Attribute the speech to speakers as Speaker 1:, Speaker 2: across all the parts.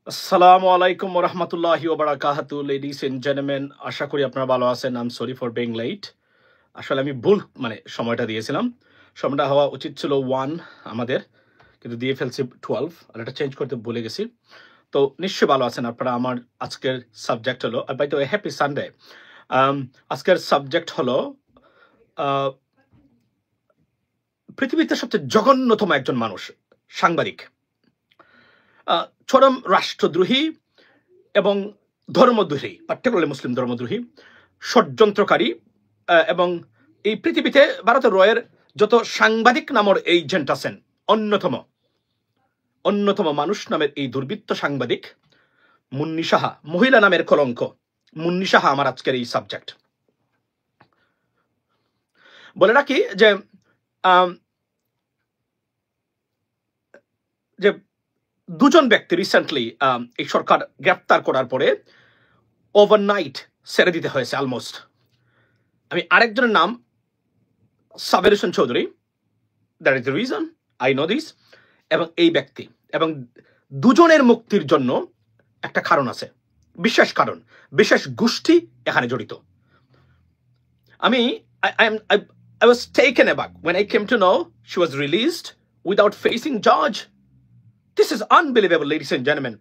Speaker 1: আসসালামু আলাইকুম ওয়া রাহমাতুল্লাহি ওয়া বারাকাতুহু লেডিস এন্ড জেন্টলম্যান, আশা করি আপনারা ভালো আছেন। I am sorry for being late. আসলে আমি ভুল সময়টা দিয়েছিলাম। সময়টা হওয়া উচিত ছিল 1 আমাদের, কিন্তু দিয়ে ফেলছি 12 আর এটা চেঞ্জ করতে ভুলে গেছি। তো নিশ্চয়ই ভালো আছেন আপনারা। আমার আজকের সাবজেক্ট হলো, by the way happy Sunday. আজকের সাবজেক্ট হলো আহ, পৃথিবীতে সবচেয়ে জঘন্যতম একজন মানুষ, সাংবাদিক, চরম রাষ্ট্রদ্রোহী এবং ধর্মদ্রোহী, পার্টিকুলারলি মুসলিম ধর্মদ্রোহী, ষড়যন্ত্রকারী, এবং এই পৃথিবীতে ভারতের রয়ের যত সাংবাদিক নামের এজেন্ট আছেন, অন্যতম মানুষ নামের এই দুর্বৃত্ত সাংবাদিক মুন্নি সাহা, মহিলা নামের কলঙ্ক মুন্নি সাহা আমার আজকের এই সাবজেক্ট। বলে রাখি যে যে দুজন ব্যক্তি রিসেন্টলি এই সরকার গ্রেপ্তার করার পরে ওভারনাইট ছেড়ে দিতে হয়েছে অলমোস্ট। আমি আরেকজনের নাম Saber Hossain Chowdhury, that is the reason I know this. এবং এই ব্যক্তি এবং দুজনের মুক্তির জন্য একটা কারণ আছে, বিশেষ কারণ, বিশেষ গোষ্ঠী এখানে জড়িত। I was taken aback when I came to know she was released without facing judge. This is unbelievable, ladies and gentlemen.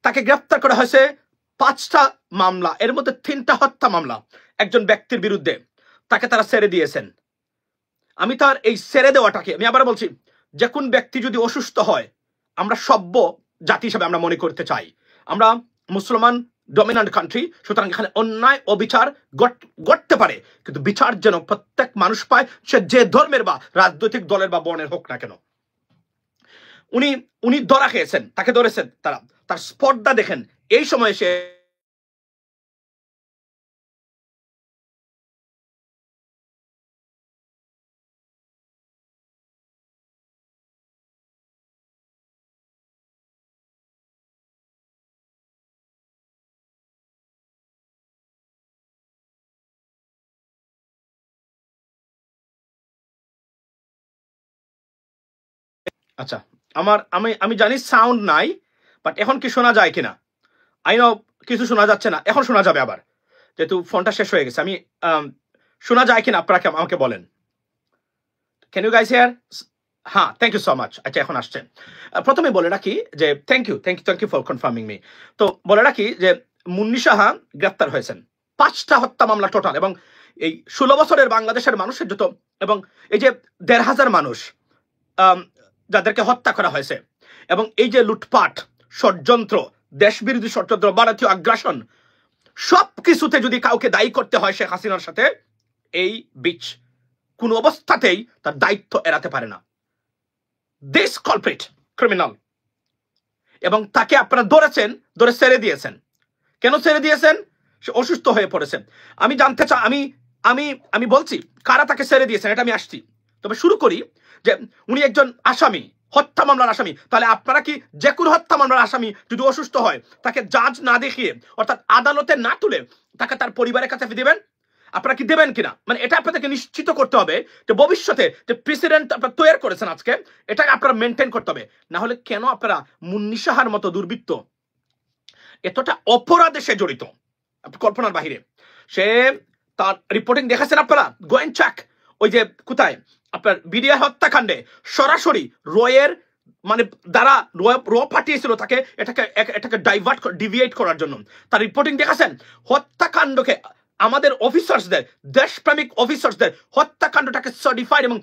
Speaker 1: তাকে গ্রেফতার করা হয়েছে 5টা মামলা, এর মধ্যে 3টা হত্যা মামলা একজন ব্যক্তির বিরুদ্ধে। তাকে তারা ছেড়ে দিয়েছেন। আমি তার এই ছেড়ে দেওয়াটাকে, আমি আবার বলছি, যে কোন ব্যক্তি যদি অসুস্থ হয়, আমরা সভ্য জাতি হিসাবে আমরা মনে করতে চাই, আমরা মুসলমান ডমিনেন্ট কান্ট্রি, সুতরাং এখানে অন্যায় অবিচার ঘটতে পারে, কিন্তু বিচার যেন প্রত্যেক মানুষ পায়, সে যে ধর্মের বা রাজনৈতিক দলের বা বর্ণের হোক না কেন। উনি ধরা খেয়েছেন, তাকে ধরেছেন তারা, তার স্পর্ধা দেখেন। এই সময় সে আচ্ছা, আমি জানি সাউন্ড নাই, বাট এখন কি শোনা যায় কিনা? আই নো কিছু শোনা যাচ্ছে না, এখন শোনা যাবে আবার, যেহেতু ফোনটা শেষ হয়ে গেছে। আমি শোনা যায় কিনা আপনারা আমাকে বলেন। Can you guys hear? হ্যাঁ, থ্যাংক ইউ সো মাচ। আচ্ছা, এখন আসছে। প্রথমে বলে রাখি যে thank you for confirming me. তো বলে রাখি যে মুন্নি সাহা গ্রেফতার হয়েছেন 5টা হত্যা মামলা টোটাল, এবং এই 16 বছরের বাংলাদেশের মানুষের যত, এবং এই যে 1,500 মানুষ যাদেরকে হত্যা করা হয়েছে, এবং এই যে লুটপাট, ষড়যন্ত্র, দেশবিরোধী ষড়যন্ত্র, ভারতীয় আগ্রাসন, সব কিছুতে যদি কাউকে দায়ী করতে হয় শেখ হাসিনার সাথে, এই বিচ কোন অবস্থাতেই তার দায়িত্ব এড়াতে পারে না। দিস কালপ্রিট ক্রিমিনাল, এবং তাকে আপনারা ধরেছেন, ধরে ছেড়ে দিয়েছেন। কেন ছেড়ে দিয়েছেন? সে অসুস্থ হয়ে পড়েছে। আমি জানতে চাই, আমি বলছি কারা তাকে ছেড়ে দিয়েছেন, এটা আমি আসছি। তবে শুরু করি যে উনি একজন আসামি, হত্যা মামলার আসামি। তাহলে আপনারা কি যে কোনো হত্যা মামলার আসামি যদি অসুস্থ হয়, তাকে জাজ না দেখিয়ে, অর্থাৎ আদালতে না তুলে, তাকে তার পরিবারের কাছে দিবেন? আপনারা কি দেবেন কিনা? মানে এটা আপনাদেরকে নিশ্চিত করতে হবে যে ভবিষ্যতে যে প্রেসিডেন্ট আপনারা তৈরি করেছেন আজকে, এটা আপনারা মেনটেন করতে হবে। না হলে কেন আপনারা মুন্নি সাহার মতো দুর্বৃত্ত এতটা অপরাধে সে জড়িত, কল্পনার বাহিরে। সে তার রিপোর্টিং দেখেছেন আপনারা, গো এন্ড চেক। ওই যে কোথায় আপনার বিডিআর হত্যাকাণ্ডে সরাসরি রয়ের দ্বারা র পাঠিয়েছিল তাকে, এটাকে ডিভিয়েট করার জন্য। তার রিপোর্টিং দেখেছেন। হত্যাকাণ্ডকে আমাদের অফিসার্সদের, দেশপ্রেমিক অফিসার্সদের হত্যাকাণ্ডটাকে সার্টিফাইড এবং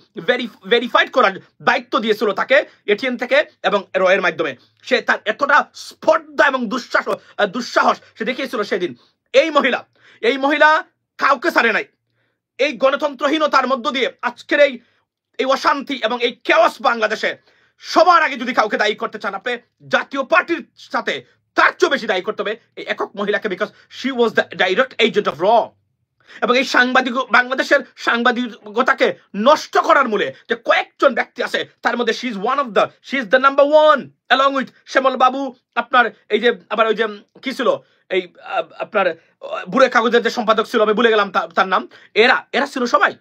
Speaker 1: ভেরিফাইড করার দায়িত্ব দিয়েছিল তাকে এটিএন থেকে এবং রয়ের মাধ্যমে। সে তার এতটা স্পর্ধা এবং দুঃসাহস সে দেখিয়েছিল সেদিন। এই মহিলা কাউকে ছাড়ে নাই। এই গণতন্ত্রহীনতার মধ্য দিয়ে আজকের এই অশান্তি এবং এই কেওয়াস বাংলাদেশে সবার আগে যদি কাউকে দায়ী করতে চান, আপনি জাতীয় পার্টির সাথে তার চেয়ে বেশি দায়ী করতে হবে এই একক মহিলাকে, because she was the direct agent of র। এবং এই বাংলাদেশের সাংবাদিকতাকে নষ্ট করার মূলে যে কয়েকজন ব্যক্তি আছে, তার মধ্যে she is the number 1 along with শ্যামল বাবু, আপনার এই যে আবার ওই যে কি ছিল এই আপনার বুড়ে কাগজের যে সম্পাদক ছিল, আমি ভুলে গেলাম তার নাম। এরা ছিল সবাই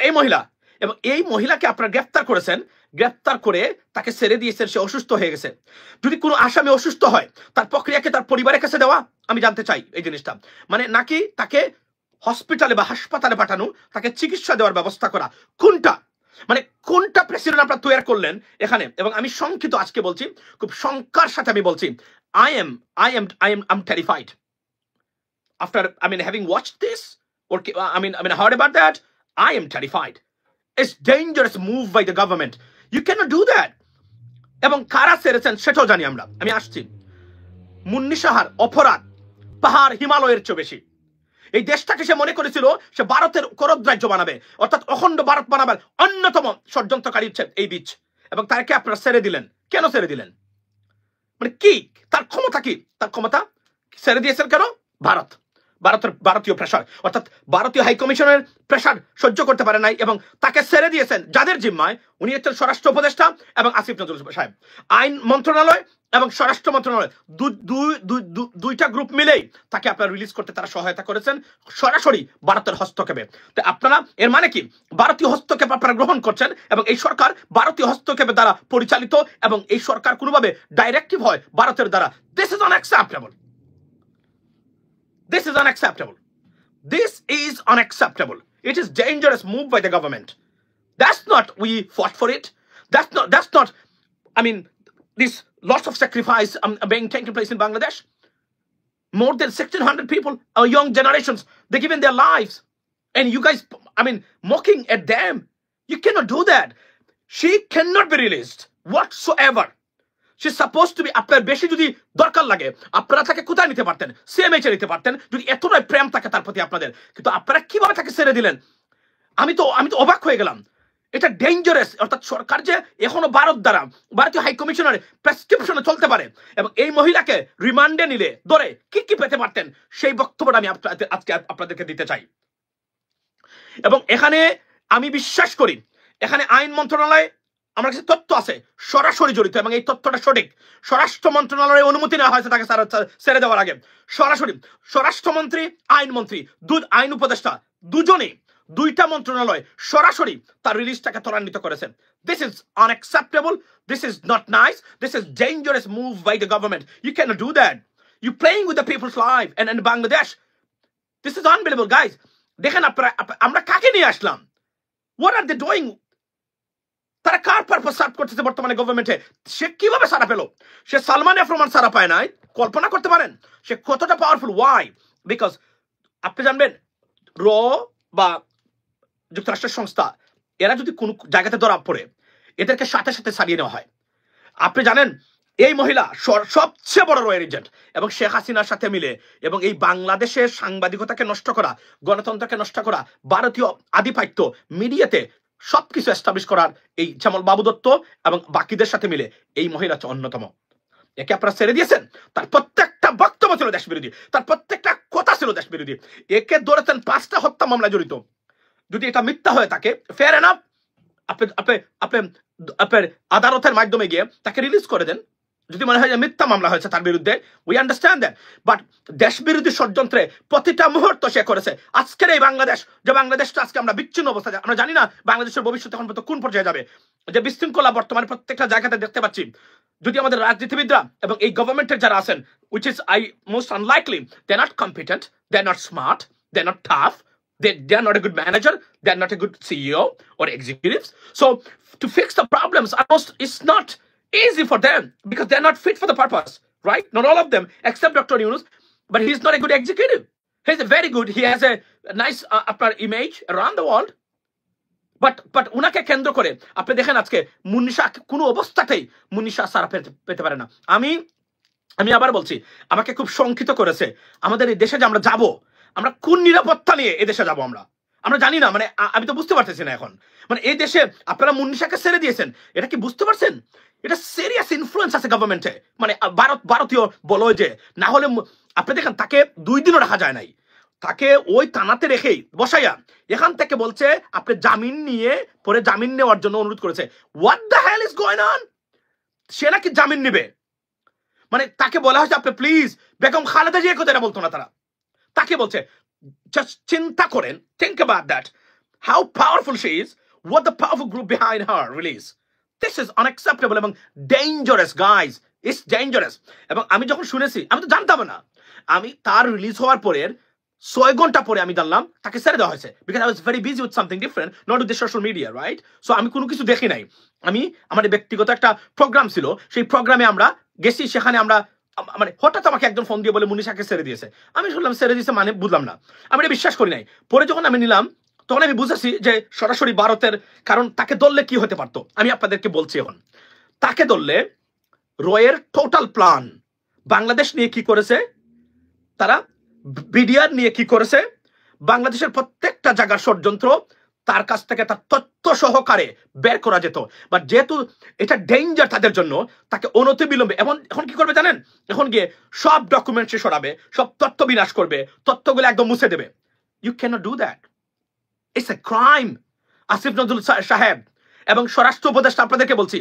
Speaker 1: এই মহিলা। এবং এই মহিলাকে আপনারা গ্রেফতার করেছেন, গ্রেফতার করে তাকে ছেড়ে দিয়েছেন, সে অসুস্থ হয়ে গেছে। যদি কোনো আসামি অসুস্থ হয় তার প্রক্রিয়াকে তার পরিবারের কাছে দেওয়া, আমি জানতে চাই এই জিনিসটা, মানে নাকি তাকে হসপিটালে বা হাসপাতালে পাঠানো, তাকে চিকিৎসা দেওয়ার ব্যবস্থা করা, কোনটা, মানে কোনটা প্রেসিডেন্ট আপনারা তৈরি করলেন এখানে? এবং আমি সংক্ষিপ্ত আজকে বলছি, খুব শঙ্কার সাথে আমি বলছি, I'm terrified after having watched this or heard about that. I am terrified. It's dangerous move by the government. You cannot do that. এবং কারা ছেড়েছেন সেটাও জানি আমরা। আমি আসছি। মুন্নি সাহার অপরাধ পাহাড় হিমালয়ের চেয়ে বেশি। এই দেশটাকে সে মনে করেছিল সে ভারতের করদ্রাজ্য বানাবে, অর্থাৎ অখণ্ড ভারত বানাবার অন্যতম ষড়যন্ত্রকারী হচ্ছে এই বীজ, এবং তাকে আপনারা ছেড়ে দিলেন। কেন ছেড়ে দিলেন? মানে কি তার ক্ষমতা, কি তার ক্ষমতা? ছেড়ে দিয়েছেন কেন? ভারতীয় প্রেশার, অর্থাৎ ভারতীয় হাই কমিশনের প্রেশার সহ্য করতে পারে নাই এবং তাকে ছেড়ে দিয়েছেন। যাদের জিম্মায় উনি হচ্ছেন স্বরাষ্ট্র উপদেষ্টা এবং আসিফ নজরুল সাহেব। আইন মন্ত্রণালয় এবং স্বরাষ্ট্র মন্ত্রণালয় দুইটা গ্রুপ মিলেই তাকে আপনারা রিলিজ করতে তারা সহায়তা করেছেন, সরাসরি ভারতের হস্তক্ষেপে। তো আপনারা এর মানে কি ভারতীয় হস্তক্ষেপ আপনারা গ্রহণ করছেন এবং এই সরকার ভারতীয় হস্তক্ষেপের দ্বারা পরিচালিত, এবং এই সরকার কোনোভাবে ডাইরেক্টিভ হয় ভারতের দ্বারা। This is unacceptable. This is unacceptable. This is unacceptable. It is dangerous move by the government. That's not we fought for it. That's not this lots of sacrifice being taken place in Bangladesh. More than 1,600 people, our young generations, they're giving their lives. And you guys, mocking at them. You cannot do that. She cannot be released whatsoever. She's supposed to be, আপনার বেশি যদি দরকার লাগে আপনারা তাকে কোথায় নিতে পারতেন? সিএমএইচে নিতে পারতেন যদি এতটাই প্রেম থাকে তার প্রতি আপনাদের। কিন্তু আপনারা কিভাবে তাকে ছেড়ে দিলেন? আমি তো অবাক হয়ে গেলাম। এটা ডেঞ্জারাস, অর্থাৎ সরকার যে এখনো ভারতীয় হাই কমিশনার প্রেসক্রিপশনে চলতে পারে, এবং এই মহিলাকে রিমান্ডে নিলে ধরে কি পেতে পারতেন, সেই বক্তব্যটা আমি আজকে আপনাদেরকে দিতে চাই। এবং এখানে আমি বিশ্বাস করি এখানে আইন মন্ত্রণালয় আমার কাছে তথ্য আছে সরাসরি জড়িত, এবং এই তথ্যটা সঠিক। স্বরাষ্ট্র মন্ত্রণালয়ের অনুমতি নেওয়া হয়েছে তাকে ছেড়ে দেওয়ার আগে। সরাসরি স্বরাষ্ট্রমন্ত্রী, আইনমন্ত্রী, আইন উপদেষ্টা দুজনেই, দুইটা মন্ত্রণালয় সরাসরি তার রিলিজটাকে ত্বরান্বিত করেছেন। This is unacceptable, this is not nice, this is dangerous move by the government. You cannot do that. You playing with the people's life and Bangladesh. This is unbelievable guys. দেখেন আপনারা, আমরা কাকে নিয়ে আসলাম? What are they doing? তারা কার purpose serve করতেছে বর্তমানে গভর্নমেন্টে? সে কিভাবে সারা পেল? সে সালমান এফ রহমান সারা পায় নাই, কল্পনা করতে পারেন সে কতটা পাওয়ারফুল? ওয়াই? বিকজ আপনি জানবেন র বা যুক্তরাষ্ট্রের সংস্থা এরা যদি কোনো জায়গাতে ধরা পড়ে এদেরকে সাথে সাথে সারিয়ে নেওয়া হয়। আপনি জানেন এই মহিলা সবচেয়ে বড় রয়ের এজেন্ট, এবং শেখ হাসিনার সাথে মিলে, এবং এই বাংলাদেশের সাংবাদিকতাকে নষ্ট করা, গণতন্ত্রকে নষ্ট করা, ভারতীয় আধিপত্য, মিডিয়াতে সবকিছু এস্টাবলিশ করার এই শ্যামল বাবু দত্ত এবং বাকিদের সাথে মিলে এই মহিলা হচ্ছে অন্যতম। একে আপনারা ছেড়ে দিয়েছেন, তার প্রত্যেকটা বক্তব্য ছিল দেশ বিরোধী, তার প্রত্যেকটা কথা ছিল দেশ বিরোধী। একে ধরেছেন 5টা হত্যা মামলায় জড়িত। যদি এটা মিথ্যা হয়ে থাকে, ফেয়ার এনাফ, আপনার আদালতের মাধ্যমে গিয়ে তাকে রিলিজ করে দেন। যদি মনে হয় যে মিথ্যা মামলা হয়েছে তার বিরুদ্ধে, উই আন্ডারস্ট্যান্ড দ্যাট, বাট দেশ বিরোধী ষড়যন্ত্রে প্রতিটা মুহূর্ত সে করেছে। আজকের এই বাংলাদেশ, যে বাংলাদেশটা আজকে আমরা বিচ্ছিন্ন অবস্থায়, আমরা জানি না বাংলাদেশের ভবিষ্যৎ এখন পর্যন্ত কোন পর্যায়ে যাবে, যে বিশৃঙ্খলা বর্তমানে প্রত্যেকটা জায়গাতে দেখতে পাচ্ছি। যদি আমাদের রাজনীতিবিদরা এবং এই গভর্নমেন্টের যারা আছেন, which is most unlikely, they're not competent, they're not smart, they're not tough, they're not a good manager, they're not a good CEO or executives. So to fix the problems, almost it's not easy for them because they're not fit for the purpose, right? Not all of them, except Dr. Yunus, but he's not a good executive. He's a very good, he has a nice image around the world. But উনাকে কেন্দ্র করে আপনি দেখেন আজকে মুন্নিশা কোনো অবস্থাতেই মুন্নিশা সারা পেতে পারে না। আমি আবার বলছি, আমাকে খুব শঙ্কিত করেছে আমাদের এই দেশে যে আমরা যাব, আমরা কোন নিরাপত্তা নিয়ে এই দেশে যাবো আমরা জানি না। আমি তো বুঝতে পারতেছি না এখন। এই দেশে আপনারা মুন্নিশাকে ছেড়ে দিয়েছেন, এটা কি বুঝতে পারছেন? এটা সিরিয়াস ইনফ্লুয়েন্স আছে গভর্নমেন্টে, ভারতীয় বলয় যে, না হলে আপনি দেখেন তাকে 2 দিনও রাখা যায় নাই, তাকে ওই থানাতে রেখেই বসাইয়া এখান থেকে বলছে আপনি জামিন নিয়ে, পরে জামিন নেওয়ার জন্য অনুরোধ করেছে। What the hell is going on? সে নাকি জামিন নেবে, তাকে বলা হয়েছে আপনি প্লিজ, বেগম খালেদা জিয়া কথা বলতো না, তারা তাকে বলছে। জাস্ট চিন্তা করেন, think about that, how powerful she is. what the powerful group behind her release. This is unacceptable এবং dangerous, guys. It's dangerous. এবং আমি যখন শুনেছি, আমি তো জানতাম না, আমি তার রিলিজ হওয়ার পরের 6 ঘন্টা পরে আমি জানলাম তাকে ছেড়ে দেওয়া হয়েছে, because I was very busy with something different, not with the social media, right? So আমি কোনো কিছু দেখি নাই। আমি আমাদের ব্যক্তিগত একটা প্রোগ্রাম ছিল, সেই প্রোগ্রামে আমরা গেছি, সেখানে আমরা মানে হঠাৎ আমাকে একজন ফোন দিয়ে বলে মুনিশাকে ছেড়ে দিয়েছে। আমি শুনলাম ছেড়ে দিয়েছে মানে বুঝলাম না, আমি এটা বিশ্বাস করি নাই। পরে যখন আমি নিলাম তখন আমি বুঝেছি যে সরাসরি ভারতের, কারণ তাকে ধরলে কি হতে পারতো আমি আপনাদেরকে বলছি। এখন তাকে ধরলে রয়ের টোটাল প্ল্যান, বাংলাদেশ নিয়ে কি করেছে তারা, বিডিআর নিয়ে কি করেছে, বাংলাদেশের প্রত্যেকটা জায়গার ষড়যন্ত্র তার কাছ থেকে তার তথ্য সহকারে বের করা যেত। বাট যেহেতু এটা ডেঞ্জার তাদের জন্য, তাকে অনতি বিলম্বে এখন কি করবে জানেন, এখন গিয়ে সব ডকুমেন্ট সে সরাবে, সব তথ্য বিনাশ করবে, তথ্যগুলো একদম মুছে দেবে। You cannot do that, it's a crime. Asif Nazrul সাহেব এবং স্বরাষ্ট্র উপদেষ্টা আপনাদেরকে বলছি,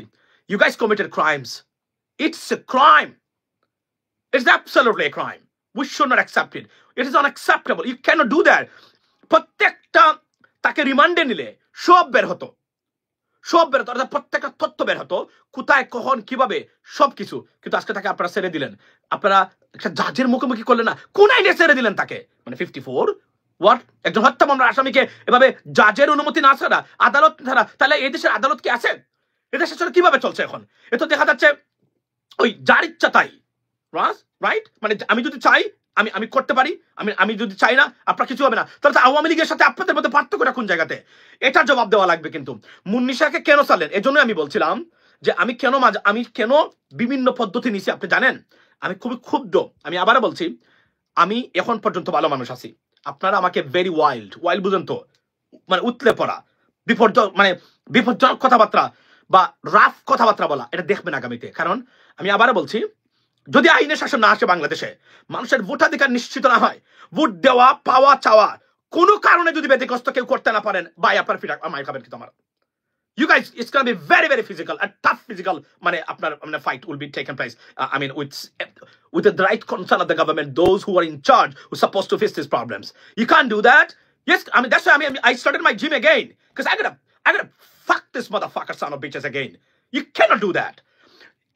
Speaker 1: you guys committed crimes. It's a crime. It's absolutely a crime. We should not accept it. It is unacceptable. You cannot do that. প্রত্যেকটা তাকে রিমান্ডে নিলে সব বের হতো, প্রত্যেকটা তথ্য বের হতো, কোথায় কখন কিভাবে সবকিছু। কিন্তু আজকে তাকে আপনারা ছেড়ে দিলেন, আপনারা একটা জাজের মুখোমুখি করলেন না, কোন আইনে ছেড়ে দিলেন তাকে? মানে 54 হোয়াট, একজন হত্যা মামলার আসামিকে এভাবে জাজের অনুমতি না ছাড়া, আদালত ছাড়া, তাহলে এই দেশের আদালত কি আছে? এই দেশের সাথে কিভাবে চলছে এখন? এ তো দেখা যাচ্ছে ওই যার ইচ্ছা তাই, রাইট? মানে আমি যদি চাই আমি করতে পারি, আমি যদি চাই না আপনার কিছু হবে না। তাহলে আওয়ামী লীগের সাথে আপনাদের মধ্যে পার্থক্যটা কোন জায়গাতে? এটার জবাব দেওয়া লাগবে। কিন্তু মুন্নিশাকে কেন চালেন? এজন্য আমি বলছিলাম যে আমি কেন বিভিন্ন পদ্ধতি নিছি আপনি জানেন। আমি খুবই ক্ষুব্ধ। আমি আবারও বলছি, আমি এখন পর্যন্ত ভালো মানুষ আছি, আপনারা আমাকে ভেরি ওয়াইল্ড বুঝেন তো, মানে উতলে পড়া, বিপজ্জনক কথাবার্তা বা রাফ কথাবার্তা বলা, এটা দেখবেন আগামীতে। কারণ আমি আবারও বলছি, যদি আইনের শাসন না আসে বাংলাদেশে, মানুষের ভোটাধিকার নিশ্চিত না হয়, ভোট দেওয়া পাওয়া চাওয়া কোনো কারণে যদি ব্যতিগ্রস্ত কেউ করতে না পারেন, ভাই আপনার ফিটা মাই খাবেন কিন্তু আমার। You guys, it's going to be very, very physical, a tough physical fight will be taken place. With the right concern of the government, those who are in charge, who are supposed to fix these problems. You can't do that. Yes, that's why I started my gym again, because I gotta fuck this motherfucker son of bitches again. You cannot do that.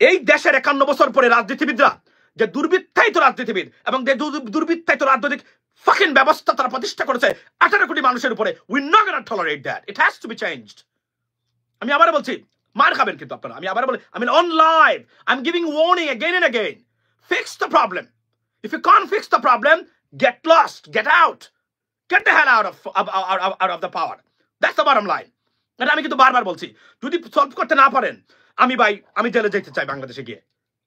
Speaker 1: এই দেশের 51 বছর পরে রাজনীতিবিদরা যে দুর্বৃত্তায়িত রাজনীতিবিদ এবং যে দুর্বৃত্তায়িত রাজনৈতিক ফাকিং ব্যবস্থা তারা প্রতিষ্ঠা করেছে 18 কোটি মানুষের উপরে, we're not going to tolerate that. It has to be changed. আমি আবার বলছি, মার খাবেন কিন্তু আপনারা। আমি আবার বলি, on live, I'm giving warning again and again. Fix the problem. If you can't fix the problem, get lost, get out. Get the hell out of the power. That's the bottom line. And আমি কিন্তু বারবার বলছি, যদি solve করতে না পারেন, আমি জেলে যেতে চাই বাংলাদেশে গিয়ে,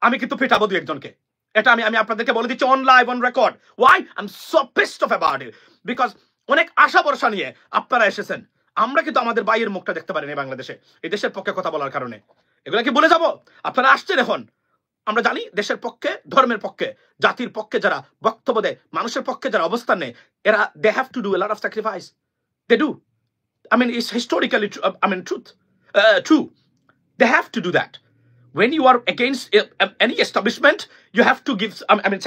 Speaker 1: আমি কিন্তু পিটাবো দুই একজনকে। এটা আমি আপনাদেরকে বলে দিচ্ছি on live, on record. Why? I'm so pissed off about it. Because অনেক আশা ভরসা নিয়ে আপনারা এসেছেন, আমরা কিন্তু আমাদের বাইরের মুখটা দেখতে পারিনি বাংলাদেশে, এই দেশের পক্ষে কথা বলার কারণে। এগুলো কি বলে যাব? আপনারা আসছেন এখন, আমরা জানি দেশের পক্ষে, ধর্মের পক্ষে, জাতির পক্ষে যারা বক্তব্য দেয়, মানুষের পক্ষে যারা অবস্থান নেয়, এরা they have to do a lot of sacrifice. They do. It's historically true. They have to do that. When you are against any establishment, you have to give,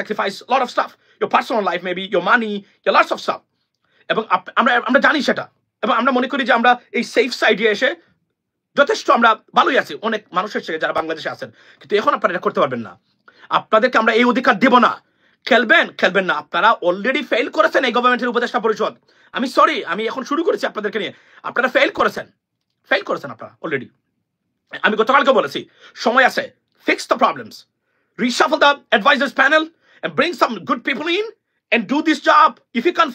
Speaker 1: sacrifice a lot of stuff. Your personal life, maybe your money, your lots of stuff. এবং আমরা জানি সেটা, এবং আমরা মনে করি যে আমরা এই সেফ সাইডে এসে যথেষ্ট আমরা ভালোই আছি অনেক মানুষের সাথে যারা বাংলাদেশে আছেন। কিন্তু এখন আপনারা এটা করতে পারবেন না, আপনাদেরকে আমরা এই অধিকার দেব না। খেলবেন না, আপনারা অলরেডি ফেল করেছেন এই গভর্নমেন্টের উপদেষ্টা পরিষদ। আমি সরি, আমি এখন শুরু করেছি আপনাদেরকে নিয়ে, আপনারা ফেল করেছেন আপনারা অলরেডি। আমি গতকালকে বলেছি, সময় আছে, fix the problems, reshuffle the advisors panel and bring some good people in and do this job. If you can't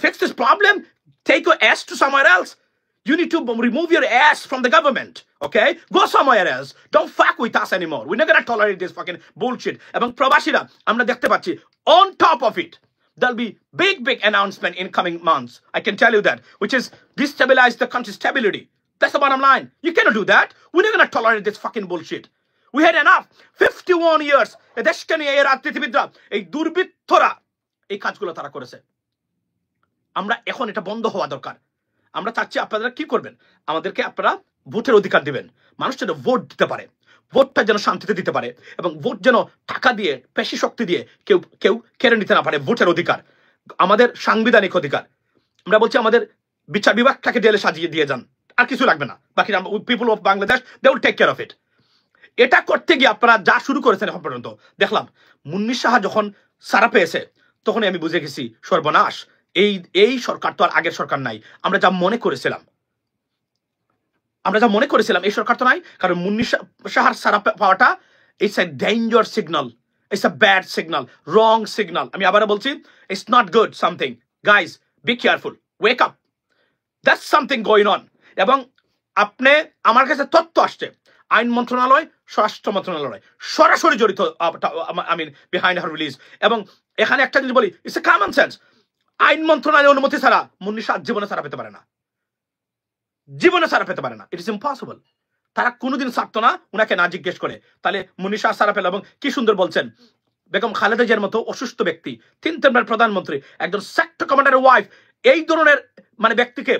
Speaker 1: fix this problem, take your ass to somewhere else. You need to remove your ass from the government, okay? Go somewhere else. Don't fuck with us anymore. We're not gonna tolerate this fucking bullshit. এবং প্রবাসীরা আমরা দেখতে পাচ্ছি, on top of it, there'll be big announcement in coming months. I can tell you that, which is destabilize the country's stability. That's the bottom line. You cannot do that. We're not going to tolerate this fucking bullshit. We had enough. 51 years. দেশকে নিয়ে এই রাজনীতিবিদরা, এই দুর্বৃত্তরা এই কাজগুলো তারা করেছে। আমরা এখন এটা বন্ধ হওয়া দরকার। আমরা চাচ্ছি আপনারা কি করবেন, আমাদেরকে আপনারা ভোটের অধিকার দিবেন, মানুষ যেন ভোট দিতে পারে, ভোটটা যেন শান্তিতে দিতে পারে, এবং ভোট যেন টাকা দিয়ে, পেশি শক্তি দিয়ে কেউ কেড়ে নিতে না পারে। ভোটের অধিকার আমাদের সাংবিধানিক অধিকার। আমরা বলছি আমাদের বিচার বিভাগটাকে জেলে সাজিয়ে দিয়ে যান, আর কিছু লাগবে না। বাকি people of Bangladesh they will take care of it. এটা করতে গিয়ে আপনারা যা শুরু করেছেন এখন পর্যন্ত দেখলাম, মুন্নি সাহা যখন সারা পেয়েছে তখনই আমি বুঝে গেছি সর্বনাশ, এই সরকার তো আর আগের সরকার নাই। আমরা যা মনে করেছিলাম এই সরকার তো নাই। কারণ মুন্নি সাহার সারা পাওয়াটা it's a danger signal, it's a bad signal, wrong signal. আমি আবারও বলছি, it's not good something. Guys be careful, wake up, that's something going on. এবং আপনি, আমার কাছে তথ্য আসছে আইন মন্ত্রণালয়, স্বরাষ্ট্র মন্ত্রণালয় সরাসরি জড়িত, I mean behind her release. এবং এখানে একটা জিনিস বলি, ইটস এ কমন সেন্স, আইন মন্ত্রণালয়ের অনুমতি ছাড়া মুন্নি সাহা জীবনে ছাড়া পেতে পারে না, জীবনে ছাড়া পেতে পারে না। It is impossible. তারা কোনোদিন ছাড়তো না উনাকে না জিজ্ঞেস করে। তাহলে মুন্নি সাহা ছাড়া পেল। এবং কি সুন্দর বলছেন, বেগম খালেদা জিয়ার মতো অসুস্থ ব্যক্তি, 3 টাইমের প্রধানমন্ত্রী, একজন সেক্টর কমান্ডারের ওয়াইফ, এই ধরনের মানে ব্যক্তিকে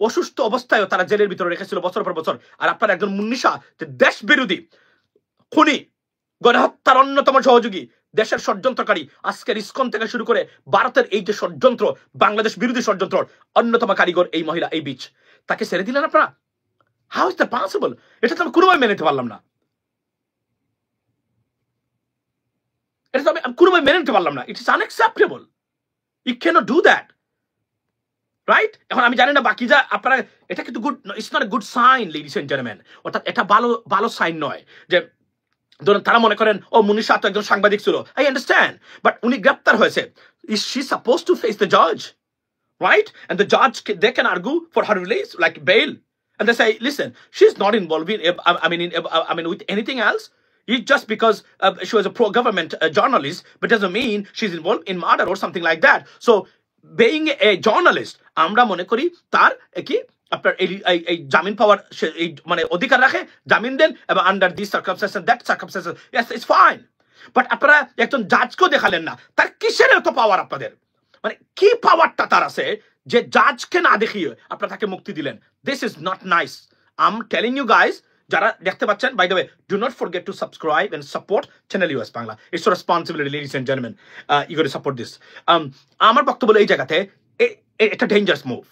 Speaker 1: অসুস্থ অবস্থায়ও তারা জেলের ভিতরে রেখেছিল বছর পর বছর। আর আপনার একজন মুন্নি সাহা, যে দেশ বিরোধী খুনি, গণহত্যার অন্যতম সহযোগী, দেশের ষড়যন্ত্রকারী, আজকের ইসকন থেকে শুরু করে ভারতের এই যে ষড়যন্ত্র, বাংলাদেশ বিরোধী ষড়যন্ত্র অন্যতম কারিগর এই মহিলা, এই বিচ, তাকে ছেড়ে দিলেন আপনারা? How is that possible? এটা তো আমি কোনোভাবে মেনে নিতে পারলাম না। এটা তো আমি কোনোভাবে মেনে নিতে পারলাম না। It is unacceptable. You cannot do that, right? এখন আমি জানি না বাকি যা আপনারা, এটা কিন্তু good, it's not a good sign ladies and gentleman. অর্থাৎ এটা ভালো সাইন নয় যে ধরুন তারা মনে করেন ও মুন্নি সাহা তো একজন সাংবাদিক ছিল। আই আন্ডারস্ট্যান্ড, বাট উনি গ্রেপ্তার হয়েছে। Is she suppose to face the জাজ, right? And the judge, they can argue for her release, like bail. And they say, listen, she's not involved in, with anything else. It's just because she was a pro-government journalist, but doesn't mean she's involved in murder or something like that. So, being a journalist, আমরা মনে করি তার কি আপনার এই জামিন পাওয়ার মানে অধিকার রাখে, জামিন দেন, এবং under this circumstances, that circumstances, yes, it's fine. But আপনারা একজন জাজকেও দেখালেন না, তার কিসের এত পাওয়ার আপনাদের? মানে কি পাওয়ারটা তার আছে যে জাজকে না দেখিয়ে আপনারা তাকে মুক্তি দিলেন? This is not nice. I am telling you guys, যারা দেখতে পাচ্ছেন, by the way, do not forget to subscribe and support channel US Bangla. It's your responsibility, ladies and gentleman, you got to support this. আমার বক্তব্য এই জায়গাতে, এটা dangerous move,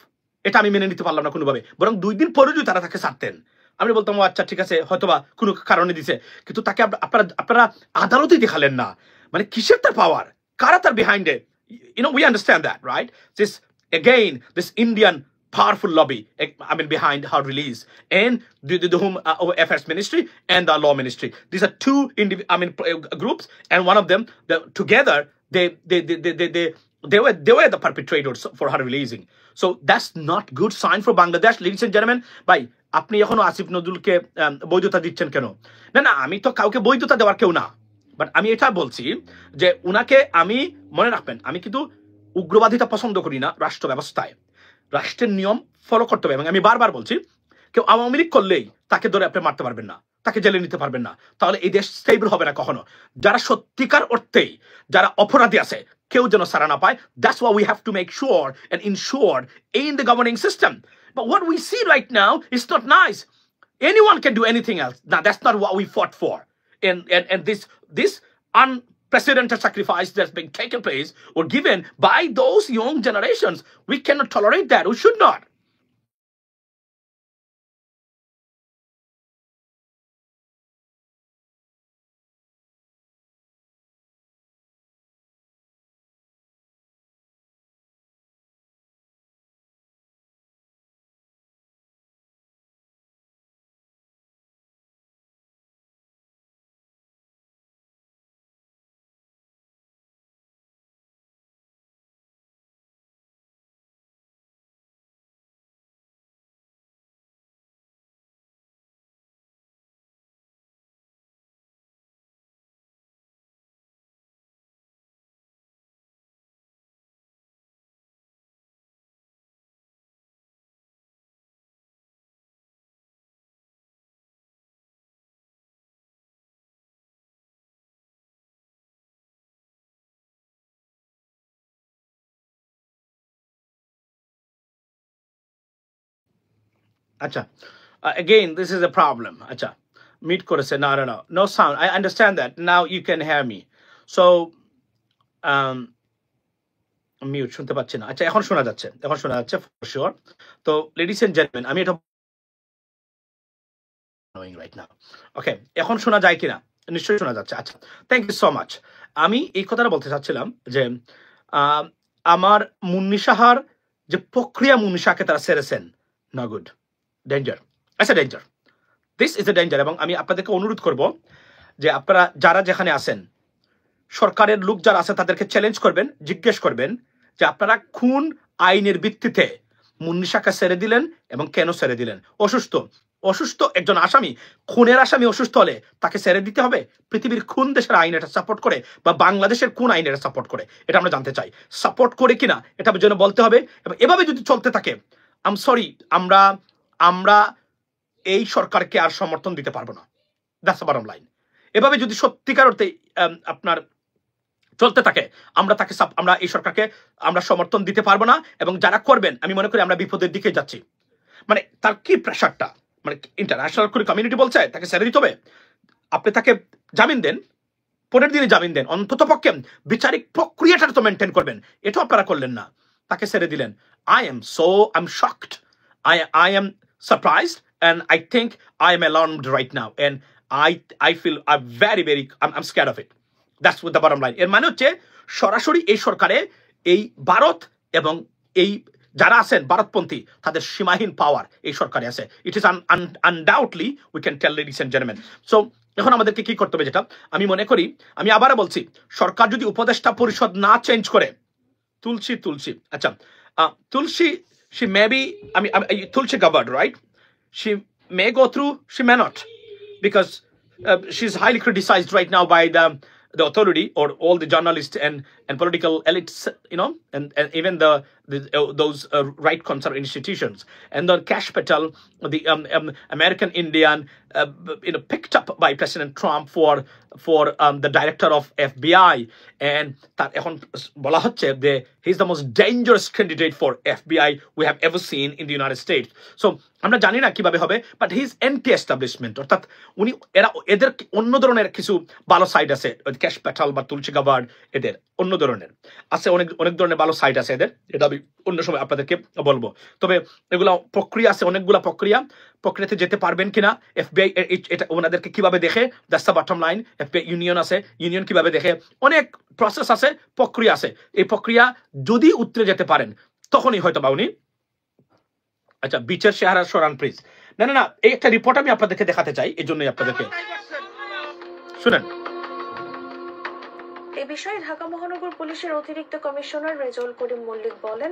Speaker 1: এটা আমি মেনে নিতে পারলাম না কোনোভাবে। বরং 2 দিন পরে যদি তারা তাকে ছাড়তেন, আমি বলতাম আচ্ছা ঠিক আছে, হয়তোবা কোনো কারণে দিছে। কিন্তু তাকে আপনারা আদালতেই দেখালেন না। মানে কিসের তার পাওয়ার, কারা তার বিহাইন্ডে? You know, we understand that, right? This Indian powerful lobby, behind her release, and the Home Affairs Ministry and the Law Ministry. These are 2 groups, and one of them, together, they were the perpetrators for her releasing. So that's not good sign for Bangladesh, ladies and gentlemen. Bye. আপনি এখনো আসিফ নজরুলকে বৈধতা দিচ্ছেন কেন? না, আমি তো কাউকে বৈধতা দেওয়ার কেউ না। বাট আমি এটা বলছি যে উনাকে, আমি মনে রাখবেন, আমি কিন্তু উগ্রবাদিতা পছন্দ করি না। রাষ্ট্র ব্যবস্থায় রাষ্ট্রের নিয়ম ফলো করতে হবে। এবং আমি বারবার বলছি, কেউ আওয়ামী লীগ করলেই তাকে ধরে আপনি মারতে পারবেন না, তাকে জেলে নিতে পারবেন না। তাহলে এই দেশ স্টেবল হবে না কখনো। যারা সত্যিকার অর্থেই যারা অপরাধী আছে, কেউ যেন সারা না পায়। That's why we have to make sure and ensure in the governing system. But what we see right now is not nice. Anyone can do anything else. Now that's not what we fought for. And this unprecedented sacrifice that's being taken place or given by those young generations, we cannot tolerate that. We should not. Acha. Again, this is a problem. Acha. Meet kore say, no sound. I understand that. Now you can hear me. So, mute, শুনতে পাচ্ছি না। আচ্ছা, এখন শোনা যাচ্ছে, এখন শোনা যাচ্ছে ফর শিওর। তো লেডিস এন্ড জেন্টলম্যান, আমি এটা রাইট নাও, ওকে, এখন শোনা যায় কিনা? নিশ্চয়ই শোনা যাচ্ছে। আচ্ছা, থ্যাংক ইউ সো মাচ। আমি এই কথাটা বলতে চাচ্ছিলাম যে আমার মুন্নি সাহার যে প্রক্রিয়া, মুন্নি শাহকে তারা সেরেছেন, না গুড, ডেঞ্জার, আচ্ছা danger, this is a danger. এবং আমি আপনাদেরকে অনুরোধ করব যে আপনারা যারা যেখানে আছেন, সরকারের লোক যারা আছে তাদেরকে চ্যালেঞ্জ করবেন, জিজ্ঞেস করবেন যে আপনারা কোন আইনের ভিত্তিতে মুন্নি শাহকে ছেড়ে দিলেন এবং কেন ছেড়ে দিলেন। অসুস্থ একজন আসামি, খুনের আসামি অসুস্থ হলে তাকে ছেড়ে দিতে হবে? পৃথিবীর কোন দেশের আইন এটা সাপোর্ট করে, বা বাংলাদেশের কোন আইন এটা সাপোর্ট করে, এটা আমরা জানতে চাই। সাপোর্ট করে কিনা এটা জন্য বলতে হবে। এবং এভাবে যদি চলতে থাকে, আই এম সরি, আমরা এই সরকারকে আর সমর্থন দিতে পারবো না। That's the bottom line. এভাবে যদি সত্যিকার অর্থে আপনার চলতে থাকে, আমরা এই সরকারকে আমরা সমর্থন দিতে পারবো না। এবং যারা করবেন, আমি মনে করি আমরা বিপদের দিকে যাচ্ছি। মানে তার কি প্রেশারটা, মানে ইন্টারন্যাশনাল করে কমিউনিটি বলছে তাকে ছেড়ে দিতে হবে। আপনি তাকে জামিন দেন, 15 দিনে জামিন দেন, অন্তত পক্ষে বিচারিক প্রক্রিয়াটা তো মেনটেন করবেন। এটাও আপনারা করলেন না, তাকে ছেড়ে দিলেন। I am shocked, I am surprised, and I think I am alarmed right now, and I feel I'm very I'm scared of it. That's what the bottom line. এর মানে হচ্ছে সরাসরি এই সরকারে এই ভারত এবং এই যারা আছেন ভারতপন্থী, তাদের সীমাহীন পাওয়ার এই সরকারে আছে। It is undoubtedly, we can tell ladies and gentleman. So এখন আমাদেরকে কি করতে হবে, যেটা আমি মনে করি, আমি আবারও বলছি, সরকার যদি উপদেষ্টা পরিষদ না চেঞ্জ করে, তুলসী, আচ্ছা, তুলসী, she may be, Tulsi Gabbard, right? She may go through, she may not, because she's highly criticized right now by the authority or all the journalists and political elites, and even those right conservative institutions, and the Kash Patel, the American Indian, picked up by President Trump for the director of FBI, and that এখন বলা হচ্ছে যে he's the most dangerous candidate for FBI we have ever seen in the United States. So আমরা জানি না কিভাবে হবে, but he is anti establishment, অর্থাৎ এদের অন্য ধরনের কিছু ভালো সাইড আছে। ক্যাশ প্যাটাল বা তুলসী গাবার্ড, এদের অন্য ধরনের আছে, অনেক ধরনের ভালো সাইড আছে এদের, এটা আমি অন্য সময় আপনাদেরকে বলবো। তবে এগুলো প্রক্রিয়া আছে, অনেকগুলা প্রক্রিয়াতে যেতে পারবেন কিনা, FBI এটা ওনাদেরকে কিভাবে দেখে, that's the bottom line. FBI union আছে, ইউনিয়ন কিভাবে দেখে, অনেক প্রসেস আছে, প্রক্রিয়া আছে। এই প্রক্রিয়া যদি উতরে যেতে পারেন, তখনই হয়তো বা উনি, আচ্ছা, বিচের চেহারা সরান প্লিজ। না, এই একটা রিপোর্ট আমি আপনাদেরকে দেখাতে চাই, এই জন্যই আপনাদেরকে শুনেন।
Speaker 2: এ বিষয়ে ঢাকা মহানগর পুলিশের অতিরিক্ত কমিশনার রেজাউল করিম মল্লিক বলেন,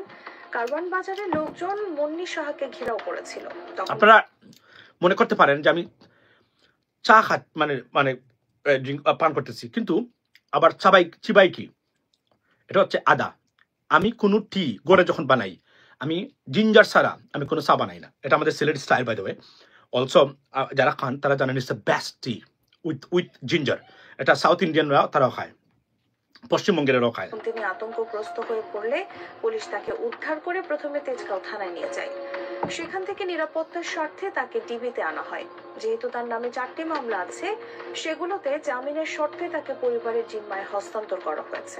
Speaker 2: কারওয়ান বাজারে লোকজন মুন্নি সাহাকে ঘেরাও করেছিল।
Speaker 1: আপনারা মনে করতে পারেন যে আমি চা মানে পান করতেছি, কিন্তু আবার চিবাই কি, এটা হচ্ছে আদা। আমি কোনো টি গড়ে যখন বানাই, আমি জিঞ্জার ছাড়া আমি কোনো চা বানাই না। এটা আমাদের Sylhet style, by the way. Also যারা খান তারা জানেন it's the best tea with ginger. এটা সাউথ ইন্ডিয়ানরা তারাও খায়, পশ্চিমবঙ্গেরও খায়।
Speaker 2: তিনি আতঙ্কগ্রস্ত হয়ে পড়লে পুলিশ তাকে উদ্ধার করে প্রথমে তেজগাঁও থানায় নিয়ে যায়। সেখান থেকে নিরাপত্তার স্বার্থে তাকে ডিবিতে আনা হয়। যেহেতু তার নামে 4টি মামলা আছে, সেগুলোতে জামিনের শর্তে তাকে পরিবারের জিম্মায় হস্তান্তর করা হয়েছে।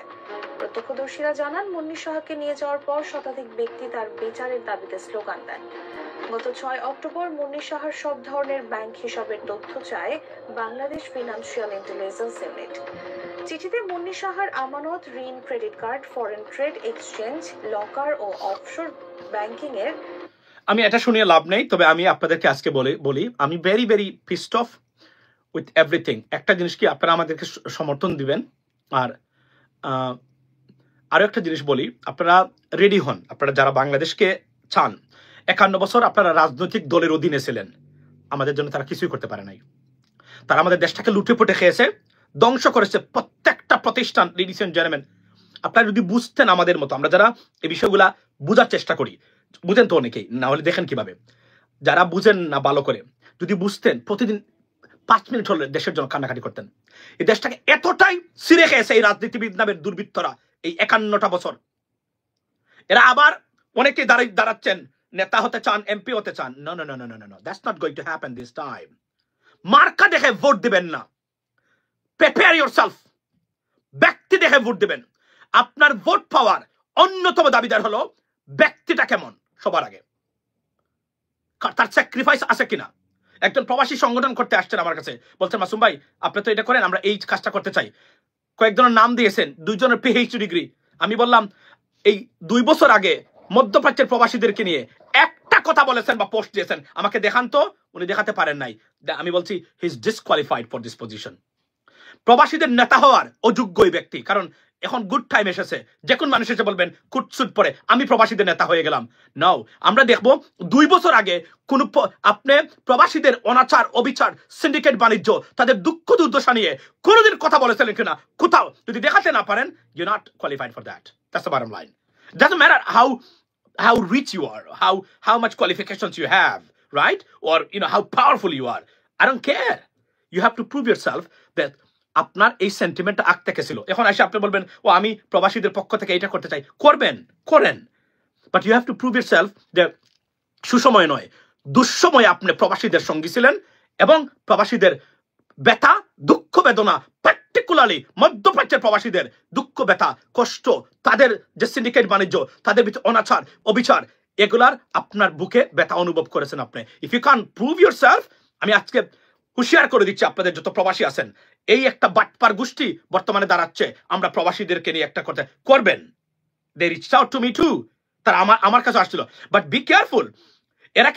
Speaker 2: প্রত্যক্ষদর্শীরা জানান, মুন্নি সাহাকে নিয়ে যাওয়ার পর শতাধিক ব্যক্তি তার বিচারের দাবিতে স্লোগান দেন। গত 6 অক্টোবর মুন্নি সাহার সব ধরনের ব্যাংক হিসাবের তথ্য চায় বাংলাদেশ ফিনান্সিয়াল ইন্টেলিজেন্স ইউনিট। চিঠিতে মুন্নি সাহার আমানত, ঋণ, credit card, foreign trade, exchange, locker ও অফশোর ব্যাংকিং এর,
Speaker 1: আমি এটা শুনিয়ে লাভ নেই, তবে আমি আপনাদেরকে আজকে বলি আমি very pissed of with everything. একটা জিনিস কি, আপনারা আমাদেরকে সমর্থন দিবেন, আর আরো একটা জিনিস বলি, আপনারা রেডি হন। আপনারা যারা বাংলাদেশকে চান, 51 বছর আপনারা রাজনৈতিক দলের অধীনে ছিলেন, আমাদের জন্য তারা কিছুই করতে পারে নাই। তারা আমাদের দেশটাকে লুটে পুটে খেয়েছে, ধ্বংস করেছে প্রত্যেকটা প্রতিষ্ঠান। লেডিস এন্ড জেন্টলম্যান, আপনারা যদি বুঝতেন আমাদের মতো, আমরা যারা এই বিষয়গুলা বোঝার চেষ্টা করি, বুঝেন তো অনেকেই, না হলে দেখেন কিভাবে, যারা বুঝেন না ভালো করে, যদি বুঝতেন, প্রতিদিন 5 মিনিট হলে দেশের জন্য কান্নাকাটি করতেন। এই দেশটাকে এতটাই ছিঁড়ে খেয়েছে এই রাজনীতিবিদ নামের দুর্বৃত্তরা এই 51টা বছর। এরা আবার অনেকে দাঁড়াচ্ছেন, নেতা হতে চান, এমপি হতে চান। No, that's not going to happen this time. মার্কা দেখে ভোট দিবেন না, প্রিপেয়ার ইয়োরসেলফ। ব্যক্তি দেখে ভোট দিবেন। আপনার ভোট পাওয়ার অন্যতম দাবিদার হলো ব্যক্তিটা কেমন সবার আগে, তার স্যাক্রিফাইস আছে কিনা। একজন প্রবাসী সংগঠন করতে আসছেন আমার কাছে, বলছেন মাসুম ভাই আপনি তো এটা করেন, আমরা এই কাজটা করতে চাই। কয়েকজনের নাম দিয়েছেন, 2 জনের পিএইচডি ডিগ্রি। আমি বললাম এই 2 বছর আগে মধ্যপ্রাচ্যের প্রবাসীদেরকে নিয়ে একটা কথা বলেছেন বা পোস্ট দিয়েছেন, আমাকে দেখান তো। উনি দেখাতে পারেন নাই। আমি বলছি he is disqualified for this position. প্রবাসীদের নেতা হওয়ার অযোগ্য ব্যক্তি, কারণ এখন গুড টাইম এসেছে, যে কোন মানুষ এসে বলবেন কুটসুট পরে আমি প্রবাসীদের নেতা হয়ে গেলাম। নাও আমরা দেখবো 2 বছর আগে কোন আপনি প্রবাসীদের অনাচার অবিচার সিন্ডিকেট বাণিজ্য তাদের দুঃখ দুর্দশা নিয়ে কোনোদিন কথা বলেছিলেন কিনা। কোথাও যদি দেখাতে না পারেন, you not qualified for that. That's the bottom line. Doesn't matter how rich you are, how much qualifications you have, right? Or how powerful you are. I don't care. You have to prove yourself that আপনার এই সেন্টিমেন্টটা আগ থেকে ছিল। এখন এসে আপনি বলবেন ও আমি প্রবাসীদের পক্ষ থেকে এটা করতে চাই, করেন, but you have to prove yourself যে সুসময় নয় দুঃসময়ে আপনি প্রবাসীদের সঙ্গী ছিলেন এবং প্রবাসীদের ব্যথা দুঃখ বেদনা, পার্টিকুলারলি মধ্যপ্রাচ্যের প্রবাসীদের দুঃখ ব্যথা কষ্ট, তাদের যে সিন্ডিকেট বাণিজ্য, তাদের ভিতরে অনাচার অবিচার, এগুলার আপনার বুকে ব্যথা অনুভব করেছেন আপনি। If you can prove yourself, আমি আজকে হুঁশিয়ার করে দিচ্ছি আপনাদের যত প্রবাসী আছেন, এই একটা বাটপার গোষ্ঠী বর্তমানে দাঁড়াচ্ছে আমরা প্রবাসীদেরকে নিয়ে একটা করতে করবেন। They reached out to me too, তারা আমার কাছে আসছিল, বাট বি কেয়ারফুল। এরা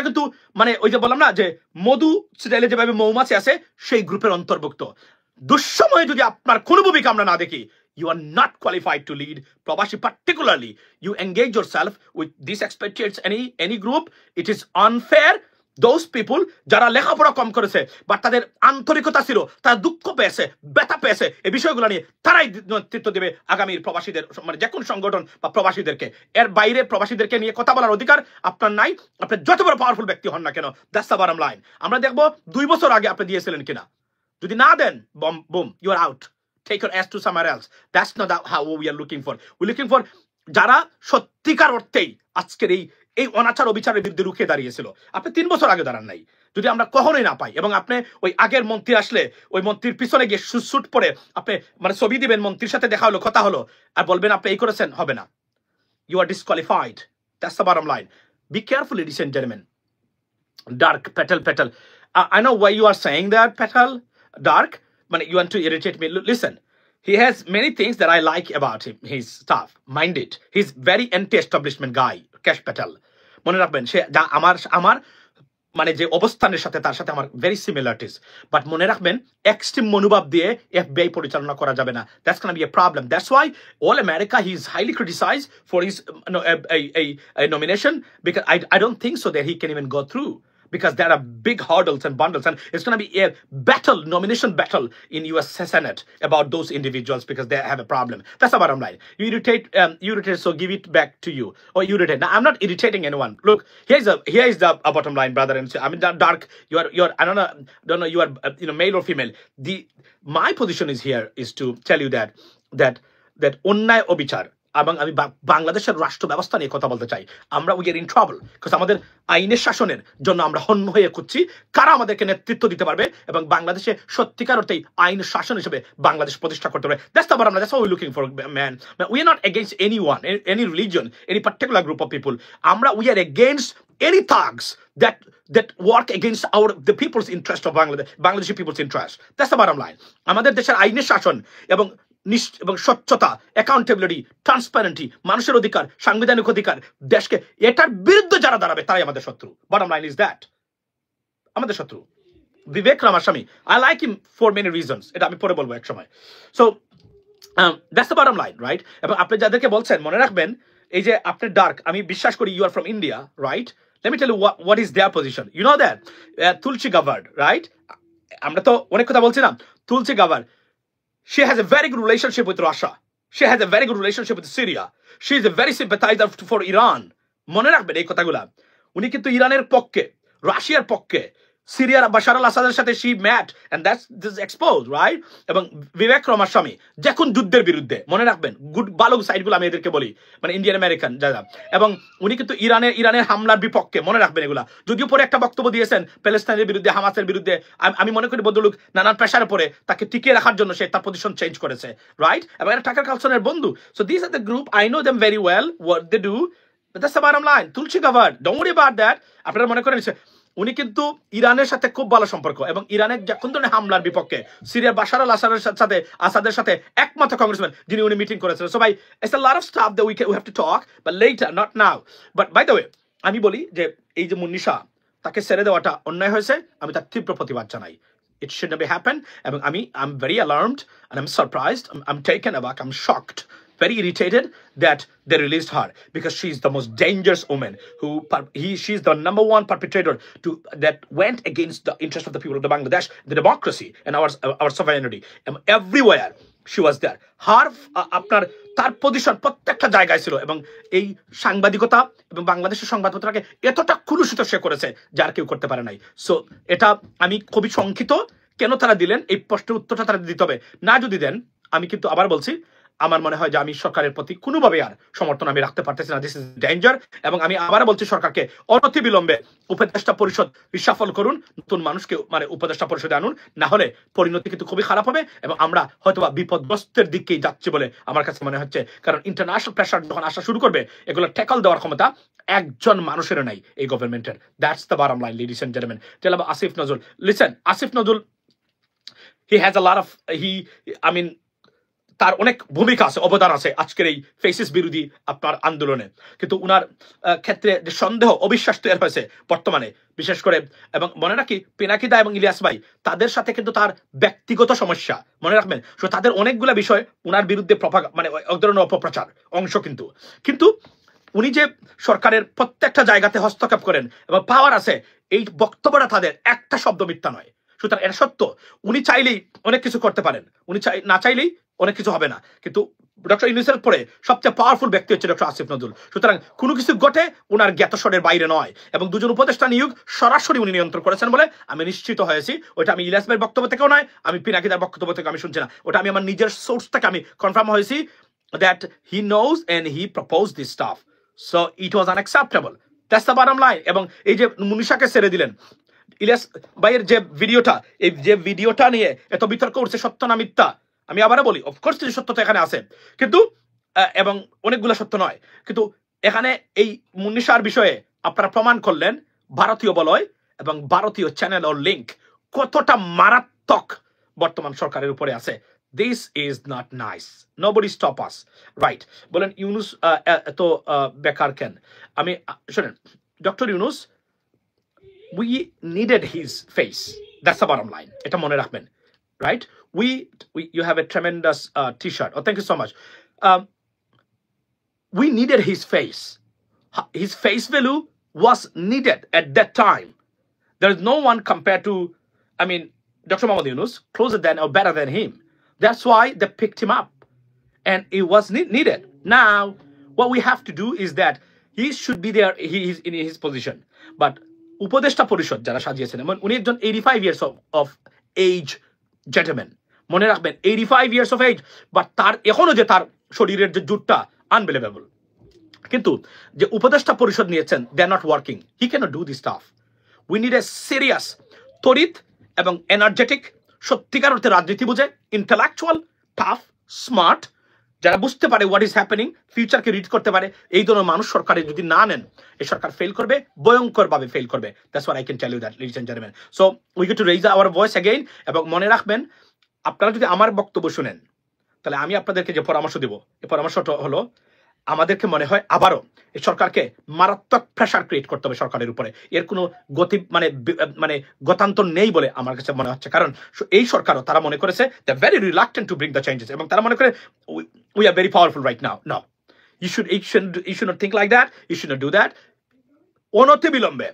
Speaker 1: কিন্তু মানে ওই যে বললাম না যে মধু স্টাইলে যেভাবে মৌমাছি আছে সেই গ্রুপের অন্তর্ভুক্ত। দুঃসময়ে যদি আপনার কোনো ভূমিকা আমরা না দেখি, you are not qualified to lead প্রবাসী, particularly you engage yourself with these expatriates, any group. It is unfair. Those people যারা লেখাপড়া কম করেছে বা তাদের আন্তরিকতা ছিল, তারা দুঃখ পেয়েছে ব্যথা পেয়েছে, এই বিষয়গুলো নিয়ে তারাই নেতৃত্ব দেবে আগামীর প্রবাসীদের, মানে যে কোনো সংগঠন বা প্রবাসীদেরকে। এর বাইরে প্রবাসীদেরকে নিয়ে কথা বলার অধিকার আপনার নাই, আপনি যত বড় পাওয়ারফুল ব্যক্তি হন না কেন। That's the bottom line. আমরা দেখবো 2 বছর আগে আপনি দিয়েছিলেন কিনা। যদি না দেন, boom, you are out. Take your ass to somewhere else. That's not how we are looking for. We're looking for যারা সত্যিকার অর্থেই আজকের এই অনাচার অবিচারের বিরুদ্ধে রুখে দাঁড়িয়েছিল। আপনি 3 বছর আগে দাঁড়ান নাই। যদি আমরা কখনোই না পাই এবং আপনি ওই আগের মন্ত্রী আসলে ওই মন্ত্রীর পিছনে গিয়ে সুট পরে আপনি মানে ছবি দিবেন, মন্ত্রীর সাথে দেখা হলো কথা হলো আর বলবেন আপনি এই করেছেন, হবে না। You are disqualified. That's the bottom line. Be careful, ladies and gentlemen. Dark, Petal. I know why you are saying that, Petal. Dark. You want to irritate me. Listen, he has many things that I like about him, his stuff. Mind it. He's very anti-establishment guy, Cash Patel. মনে রাখবেন সে যা আমার মানে যে অবস্থানের সাথে তার সাথে আমার ভেরি সিমিলারিটিস, বাট মনে রাখবেন এক্সট্রিম মনোভাব দিয়ে এফবিআই পরিচালনা করা যাবে না। That's gonna B A problem. That's why all America he is highly criticised for his nomination, because I don't think so that he can even go through, because there are big hurdles and bundles, and it's going to be a nomination battle in US Senate about those individuals because they have a problem. That's the bottom line. You irritate, so give it back to you. Or irritate. Now, I'm not irritating anyone. Look, here is the bottom line, brother and sister. I mean, Dark, you're I don't know you are male or female. My position is here is to tell you that অন্যায় অবিচার এবং আমি বাংলাদেশের রাষ্ট্র ব্যবস্থা নিয়ে কথা বলতে চাই। আমরা we are in trouble, because আমাদের আইনের শাসনের জন্য আমরা হন্য হয়ে খুঁজছি কারা আমাদেরকে নেতৃত্ব দিতে পারবে এবং বাংলাদেশে সত্যিকার অর্থেই আইন শাসন হিসেবে বাংলাদেশ প্রতিষ্ঠা করতে পারবে। That's the bottom line. That's what we are looking for, man. We are not against anyone, any religion, any particular group of people. We are against any thugs that work against the people's interest of Bangladeshi people's interest. That's the bottom line. আমাদের দেশের আইনের শাসন এবং স্বচ্ছতা, accountability, transparency, মানুষের অধিকার, সাংবিধানিক অধিকার, দেশকে এটার বিরুদ্ধে যারা দাঁড়াবে তারাই আমাদের শত্রু। বটম লাইন ইজ দ্যাট, আমাদের শত্রু Vivek Ramaswamy. I like him for many reasons, এটা আমি পরে বলবো এক সময়। So that's the bottom line, right? এবং আপনি যাদেরকে বলছেন মনে রাখবেন, এই যে আপনি ডার্ক, আমি বিশ্বাস করি you are from India, right? Let me tell you what is their position. You know that Tulsi Gabbard, right? আমরা তো অনেক কথা বলছিলাম। Tulsi Gabbard, she has a very good relationship with Russia. She has a very good relationship with Syria. She is a very sympathizer for Iran. মনে রাখবেন এই কথাগুলা। উনি কিন্তু ইরানের পক্ষে, রাশিয়ার পক্ষে, সিরিয়ার বাশার আল আসাদের সাথে she met and that's this exposed, right? এবং বিবেক রমার স্বামী যখন যুদ্ধের বিরুদ্ধে, মনে রাখবেন গুড ভালো সাইডগুলো আমি এদেরকে বলি, মানে ইন্ডিয়ান আমেরিকান যারা, এবং উনি কিন্তু ইরানের হামলার বিপক্ষে, মনে রাখবেন এগুলা। যদিও পরে একটা বক্তব্য দিয়েছেন প্যালেস্টাইনের বিরুদ্ধে, হামাসের বিরুদ্ধে, আমি মনে করি বদলুক নানান প্রেশারে পরে তাকে টিকিয়ে রাখার জন্য সে তার পজিশন চেঞ্জ করেছে, রাইট? এবং এটা টাকার কালসনের বন্ধু। So this are the group, I know them very well, what they do, that's the bottom line. Tulsi Gabbard, don't worry about that. আপনারা মনে করেন উনি কিন্তু ইরানের সাথে খুব ভালো সম্পর্ক, এবং ইরানের কোন ধরনের হামলার বিপক্ষে সিরিয়ার বাশার আল আসাদের সাথে একমাত্র কংগ্রেসম্যান যিনি উনি মিটিং করেছেন। সো ভাই, it's a lot of stuff that we have to talk, but later, not now. But by the way, আমি বলি যে এই যে মুন্নিশা, তাকে ছেড়ে দেওয়াটা অন্যায় হয়েছে, আমি তার তীব্র প্রতিবাদ জানাই। It shouldn't be happen. এবং I'm very alarmed and I'm surprised. I'm taken aback. I'm shocked, very irritated that they released her, because she's the most dangerous woman she's the number one perpetrator that went against the interest of the people of the Bangladesh, the democracy and our sovereignty. And everywhere she was there. Her তার position প্রত্যেকটা জায়গায় ছিল, এবং এই সাংবাদিকতা এবং বাংলাদেশের সংবাদপত্রকে এতটা কুলুষিত সে করেছে যার কেউ করতে পারে নাই। সো এটা আমি খুবই শঙ্কিত, কেন তারা দিলেন, এই প্রশ্নের উত্তরটা তারা দিতে হবে। না যদি দেন, আমি কিন্তু আবার বলছি, আমার মনে হয় যে আমি সরকারের প্রতি কোনোভাবে আর সমর্থন আমি রাখতে পারতেছি না। This is danger. এবং আমি আবার বলছি সরকারকে অনতি বিলম্বে উপদেষ্টা পরিষদ রিশাফল করুন, নতুন মানুষকে মানে উপদেষ্টা পরিষদে আনুন, না হলে পরিণতি কিন্তু খুবই খারাপ হবে, এবং আমরা হয়তোবা বিপদগ্রস্তের দিকেই যাচ্ছি বলে আমার কাছে মনে হচ্ছে। কারণ ইন্টারন্যাশনাল প্রেশার যখন আসা শুরু করবে, এগুলো ট্যাকল দেওয়ার ক্ষমতা একজন মানুষের নাই এই গভর্নমেন্টের। That's the bottom line, ladies and gentleman. Tell about Asif Nazrul. Listen, Asif Nazrul, he has a lot of তার অনেক ভূমিকা আছে, অবদান আছে আজকের এই ফেসিস বিরোধী আপনার আন্দোলনে, কিন্তু উনার ক্ষেত্রে যে সন্দেহ, অবিশ্বাস তৈরি হয়েছে বর্তমানে, বিশেষ করে, এবং মনে রাখি পিনাকিদা এবং ইলিয়াস ভাই, তাদের সাথে কিন্তু তার ব্যক্তিগত সমস্যা, মনে রাখবেন। সো তাদের অনেকগুলো বিষয় উনার বিরুদ্ধে মানে এক ধরনের অপপ্রচার অংশ, কিন্তু উনি যে সরকারের প্রত্যেকটা জায়গাতে হস্তক্ষেপ করেন এবং পাওয়ার আছে, এই বক্তব্যটা তাদের একটা শব্দ মিথ্যা নয়। সুতরাং এটা সত্য, উনি চাইলেই অনেক কিছু করতে পারেন, উনি না চাইলেই অনেক কিছু হবে না। কিন্তু ডক্টর ইউনূসের পরে সবচেয়ে পাওয়ারফুল ব্যক্তি হচ্ছে ডক্টর আসিফ নজরুল। সুতরাং কোনো কিছু ঘটে উনার জ্ঞাতসরের বাইরে নয়, এবং দুজন উপদেষ্টা নিয়োগ সরাসরি উনি নিয়ন্ত্রণ করেছেন বলে আমি নিশ্চিত হয়েছি। ওটা আমি ইলিয়াস ভাইয়ের বক্তব্য থেকেও নয়, আমি পিনাকিদার বক্তব্য থেকে আমি শুনছি না, ওটা আমি আমার নিজের সোর্স থেকে আমি কনফার্ম হয়েছি that he knows and he proposed this stuff, so it was unacceptable. That's the bottom line. এবং এই যে মুনিশাকে ছেড়ে দিলেন, ইলিয়াস ভাইয়ের যে ভিডিওটা, এই যে ভিডিওটা নিয়ে এত বিতর্ক উঠছে, সত্য না মিথ্যা, আমি আবারও বলি, অফকোর্স কিছু সত্যতা এখানে আছে, কিন্তু এবং অনেকগুলো সত্য নয়, কিন্তু এখানে এই মুনিশার বিষয়ে আপনারা প্রমাণ করলেন ভারতীয় বলয় এবং ভারতীয় চ্যানেল ও লিঙ্ক কতটা মারাত্মক বর্তমান সরকারের উপরে আছে। This is not nice. Nobody stop us. Right. বলেন ইউনুস এত বেকার কেন? আমি শুনেন, doctor Yunus, we needed his face. That's the bottom line. এটা মনে রাখবেন, right? You have a tremendous t-shirt. Oh, thank you so much. We needed his face. His face value was needed at that time. There is no one compared to, Dr. Mohamed Yunus, closer than or better than him. That's why they picked him up, and it was needed. Now, what we have to do is that he should be there. He is in his position, but উপদেষ্টা পরিষদ যারা সাজিয়েছেন, উনি একজন 85 years of age gentleman, মনে রাখবেন 85 years of age, but তার এখনো যে তার শরীরের যে জুটটা আনবিলিভেবল। কিন্তু যে উপদেষ্টা পরিষদ নিয়েছেন, they are not working. He cannot do this stuff. We need a serious, তড়িৎ এবং এনার্জেটিক, সত্যিকার অর্থে রাজনীতি বুঝে, ইন্টেলেকচুয়াল, টাফ, স্মার্ট, যারা বুঝতে পারে হোয়াট ইজ হ্যাপেনিং, ফিউচারকে রিড করতে পারে, এই ধরনের মানুষ সরকারে যদি না নেন, এই সরকার ফেল করবে, ভয়ঙ্করভাবে ফেল করবে। That's what I can tell you that, ladies and gentleman. So we get to raise our voice again. এবং মনে রাখবেন, আপনারা যদি আমার বক্তব্য শুনেন, তাহলে আমি আপনাদেরকে যে পরামর্শ দেব, এই পরামর্শটা হলো, আমাদেরকে মনে হয় আবারও এই সরকারকে মারাত্মক প্রেশার ক্রিয়েট করতে হবে সরকারের উপরে। এর কোনো গতি মানে গতান্তর নেই বলে আমার কাছে মনে হচ্ছে। কারণ এই সরকারও তারা মনে করেছে they very reluctant to bring the changes, এবং তারা মনে করে we are very powerful right now. No, you should not think like that, you should not do that. অনতি বিলম্বে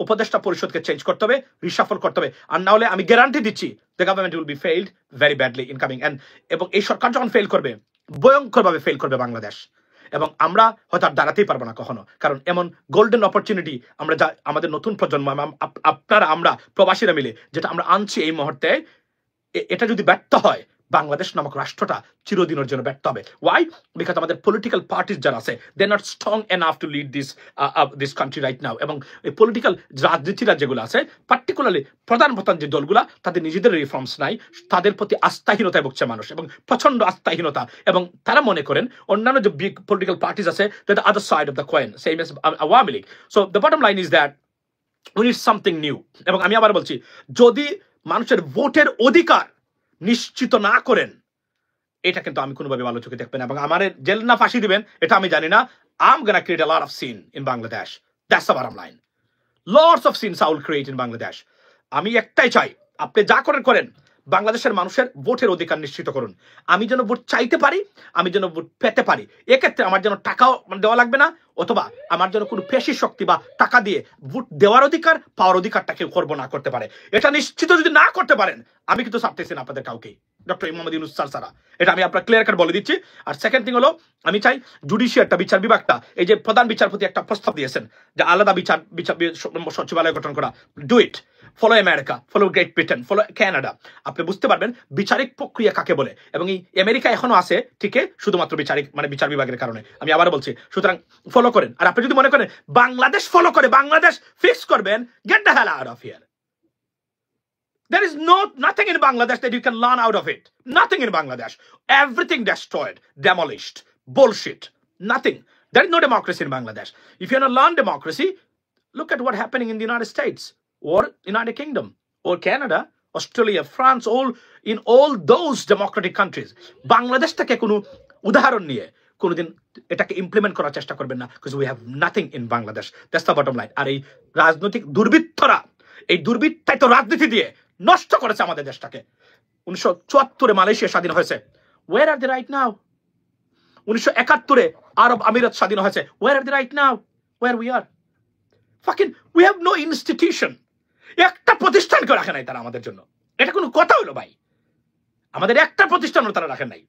Speaker 1: উপদেষ্টা পরিষদকে চেঞ্জ করতে হবে, রিশাফল করতে হবে, আর না হলে আমি গ্যারান্টি দিচ্ছি the government will be failed very badly incoming. এবং এই সরকার যখন ফেল করবে, ভয়ঙ্করভাবে ফেল করবে বাংলাদেশ। এবং আমরা হয়তো আর দাঁড়াতেই পারবো না কখনো, কারণ এমন গোল্ডেন অপরচুনিটি আমরা যা আমাদের নতুন প্রজন্ম আপনারা আমরা প্রবাসীরা মিলে যেটা আমরা আনছি এই মুহূর্তে, এটা যদি ব্যর্থ হয় বাংলাদেশ নামক রাষ্ট্রটা চিরদিনের জন্য ব্যর্থ হবে। ওয়াই? বিকজ আমাদের পলিটিক্যাল পার্টিস যারা আছে they are not strong enough to lead this country right now. এবং এই পলিটিক্যাল রাজনীতিরা যেগুলো আছে, পার্টিকুলারলি প্রধান যে দলগুলা, তাদের নিজেদের রিফর্মস নাই, তাদের প্রতি আস্থাহীনতায় ভুগছে মানুষ, এবং প্রচন্ড আস্থাহীনতা। এবং তারা মনে করেন অন্যান্য যে বিগ পলিটিক্যাল পার্টিস আছে that other side of the coin, same as Awami League. So the bottom line is that we need something new. এবং আমি আবার বলছি, যদি মানুষের ভোটের অধিকার নিশ্চিত না করেন, এটা কিন্তু আমি কোনোভাবে ভালো চোখে দেখবেন, এবং আমার জেল না ফাঁসি দিবেন এটা আমি জানি না। I'm gonna create a lot of scene in Bangladesh. That's the bottom line. Lots of scenes I will create in Bangladesh. আমি একটাই চাই, আপনি যা করেন বাংলাদেশের মানুষের ভোটের অধিকার নিশ্চিত করুন। আমি যেন ভোট চাইতে পারি, আমি যেন ভোট পেতে পারি। এক্ষেত্রে আমার যেন টাকাও দেওয়া লাগবে না, অথবা আমার যেন কোনো পেশি শক্তি বা টাকা দিয়ে ভোট দেওয়ার অধিকার, পাওয়ার অধিকারটা কেউ করবো না করতে পারে। এটা নিশ্চিত যদি না করতে পারেন, আমি কিন্তু ছাড়তেছি না আপনাদের কাউকে, ডক্টর মোহাম্মদ ইউনূস স্যার ছাড়া। এটা আমি আপনার ক্লিয়ার কাট বলে দিচ্ছি। আর সেকেন্ড থিং হলো, আমি চাই জুডিশিয়ারটা, বিচার বিভাগটা, এই যে প্রধান বিচারপতি একটা প্রস্তাব দিয়েছেন যে আলাদা বিচার সচিবালয় গঠন করা, do it. Follow America, follow great Britain, follow Canada. আপনি বুঝতে পারবেন বিচারিক প্রক্রিয়া কাকে বলে। এবং এই আমেরিকা এখনো আছে ঠিক শুধুমাত্র বিচার বিভাগের কারণে। আমি আবার বলছি, সুতরাং ফলো করেন। আর আপনি যদি মনে করেন বাংলাদেশ ফলো করে বাংলাদেশ ফিক্স করবেন, get the hell out of here. There is nothing in Bangladesh that you can learn out of it. Nothing in Bangladesh. Everything destroyed, demolished, bullshit. Nothing. There is no democracy in Bangladesh. If you want to learn democracy, look at what's happening in the United States or United Kingdom or Canada, Australia, France, in all those democratic countries. Bangladesh থেকে কোনো উদাহরণ নিয়ে কোনোদিন এটাকে implement করার চেষ্টা করবেন না, because we have nothing in Bangladesh. That's the bottom line. আর এই রাজনৈতিক দুর্বৃত্তরা এই দুর্বৃত্তায়িত রাজনীতি দিয়ে নষ্ট করেছে আমাদের দেশটাকে। 1974-এ মালয়েশিয়া স্বাধীন হয়েছে, ওয়ার আর দি রাইট নাও? 1971-এ আরব আমিরাত স্বাধীন হয়েছে, where are they right now? Where we are fucking we have no institution. একটা প্রতিষ্ঠানকে রাখে নাই তারা আমাদের জন্য। এটা কোনো কথা হলো ভাই? আমাদের একটা প্রতিষ্ঠানও তারা রাখেন নাই।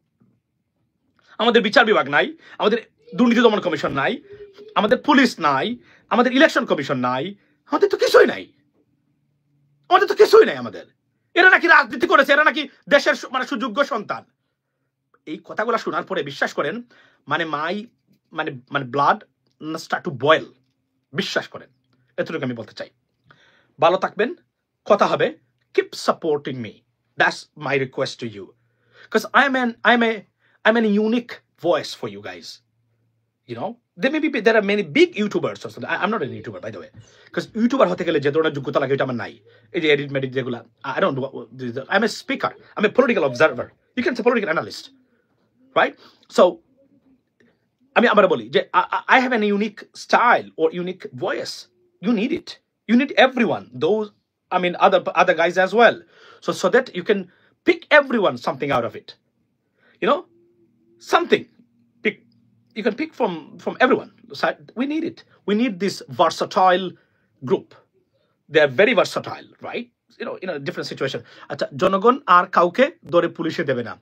Speaker 1: আমাদের বিচার বিভাগ নাই, আমাদের দুর্নীতি দমন কমিশন নাই, আমাদের পুলিশ নাই, আমাদের ইলেকশন কমিশন নাই, আমাদের তো কিছুই নাই। আমাদের তো কিছুই নাই। আমাদের এরা নাকি রাজনীতি করেছে, এরা নাকি দেশের সুযোগ্য সন্তান। এই কথাগুলো শোনার পরে বিশ্বাস করেন, my blood start to boil. বিশ্বাস করেন, এতটুকু আমি বলতে চাই। ভালো থাকবেন, কথা হবে। Keep supporting me, that's my request to you, because I'm an unique voice for you guys. You know, there are many big YouTubers also. I'm not a YouTuber, by the way, because YouTuber hote gele je dhoroner yogyota lage eta amar nai. Ei je edit medit jegula, I don't know. I'm a speaker, I'm a political observer, you can say political analyst, right? So আমি আবার বলি যে I have a unique style or unique voice. You need it. You need everyone, those other guys as well, so that you can pick everyone something out of it, you know, something you can pick from everyone. So we need it. We need this versatile group. They are very versatile, right? You know, in a different situation. Acha, জনগণ আর কাউকে ধরে পুলিশে দেবে না।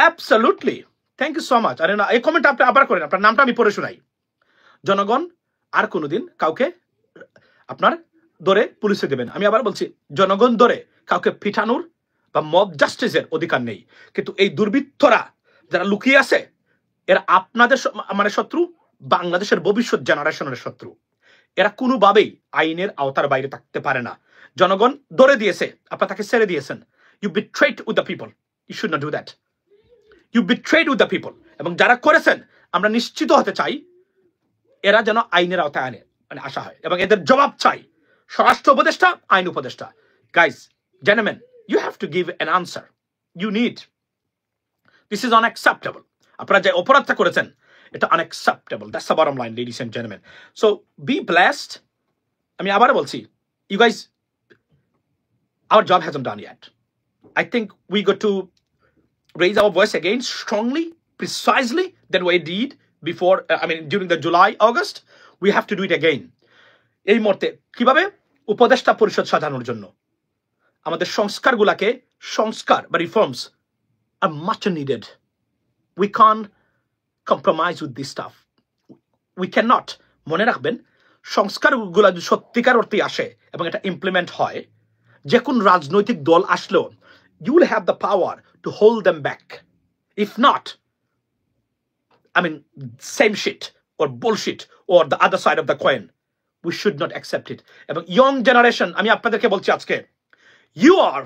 Speaker 1: Absolutely. Thank you so much. আরে না, এই comment আপনি আবার করেন, আপনার নামটা আমি পড়ে শোনাই। জনগণ আর কোনোদিন কাউকে আপনার ধরে পুলিশে দেবেন। আমি আবার বলছি, জনগণ ধরে কাউকে পিটানোর বা মব জাস্টিসের অধিকার নেই। কিন্তু এই দুর্বৃত্তরা যারা লুকিয়ে আছে, এরা আপনাদের শত্রু, বাংলাদেশের ভবিষ্যৎ জেনারেশনের শত্রু। এরা কোনোভাবেই আইনের আওতার বাইরে থাকতে পারে না। জনগণ ধরে দিয়েছে, আপনারা তাকে ছেড়ে দিয়েছেন। You betrayed with the people, you should not do that. You betrayed with the people. এবং যারা করেছেন, আমরা নিশ্চিত হতে চাই এরা যেন আইনের আওতায় আসা হয়, এবং এদের জবাব চাই স্বরাষ্ট্র উপদেষ্টা, আইন উপদেষ্টা। Guys, gentleman, you have to give an answer. You need, this is unacceptable. আপনারা যে অপরাধটা করেছেন, এটা unacceptable. That's the bottom line, ladies and gentlemen. So be blessed. আমি আবার বলছি, you guys, our job hasn't done yet. I think we got to raise our voice again strongly, precisely than we did before, during the July, August. We have to do it again. এই মুহূর্তে কিভাবে উপদেষ্টা পরিষদ সাজানোর জন্য আমাদের সংস্কার বা reforms are much needed. We can't compromise with this stuff. We cannot. মনে রাখবেন সংস্কারগুলো যদি সত্যিকার অর্থে আসে এবং এটা ইমপ্লিমেন্ট হয়, যে কোন রাজনৈতিক দল আসলেও you will have the power to hold them back. If not, I mean, same shit or bullshit or the other side of the coin. We should not accept it. এবং young generation, আমি আপনাদেরকে বলছি আজকে, you are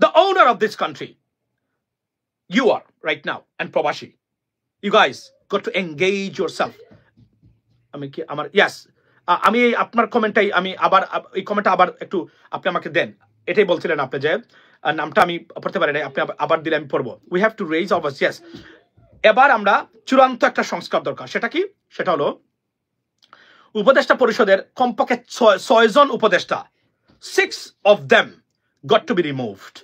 Speaker 1: the owner of this country. You are right now, and Prabhashi. You guys got to engage yourself. আমি কি আমার yes, আমি আপনার কমেন্টটাই আমি আবার এই কমেন্টটা আবার একটু আপনি আমাকে দেন। এটাই বলছিলেন আপনি যে নামটা আমি পড়তে পারি না, আপনি আবার দিলে আমি পড়বো। We have to raise our voice. Yes. এবার আমরা চূড়ান্ত একটা সংস্কার দরকার। সেটা কি? সেটা হলো উপদেষ্টা পরিষদের কমপক্ষে 6 জন উপদেষ্টা, 6 of them got to be removed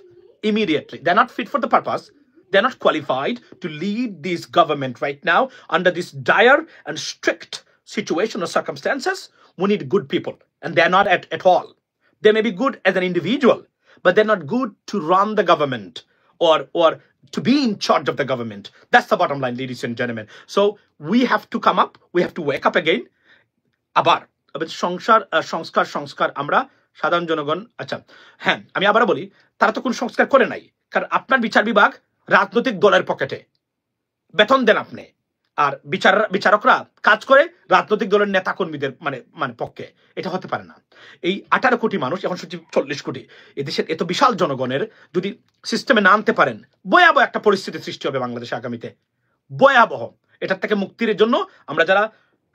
Speaker 1: immediately. They're not fit for the purpose. They're not qualified to lead this government right now under this dire and strict situation or circumstances. We need good people, and they're not at all. They may be good as an individual, but they're not good to run the government or to be in charge of the government. That's the bottom line, ladies and gentlemen. So we have to come up. We have to wake up again. আবার সংস্কার আমরা সাধারণ জনগণ, আচ্ছা হ্যাঁ আমি আবার বলি, তারা তো কোন সংস্কার করে নাই, কারণ আপনার বিচার বিভাগ রাজনৈতিক দলের পকেটে, বেতন দেন আপনি, আর বিচারকরা কাজ করে রাজনৈতিক দলের নেতা কর্মীদের মানে পক্ষে। এটা হতে পারে না। এই 18 কোটি মানুষ, এখন 40 কোটি, এদেশের এত বিশাল জনগণের যদি সিস্টেমে না আনতে পারেন, ভয়াবহ একটা পরিস্থিতি সৃষ্টি হবে বাংলাদেশে আগামীতে, ভয়াবহ। এটার থেকে মুক্তির জন্য আমরা যারা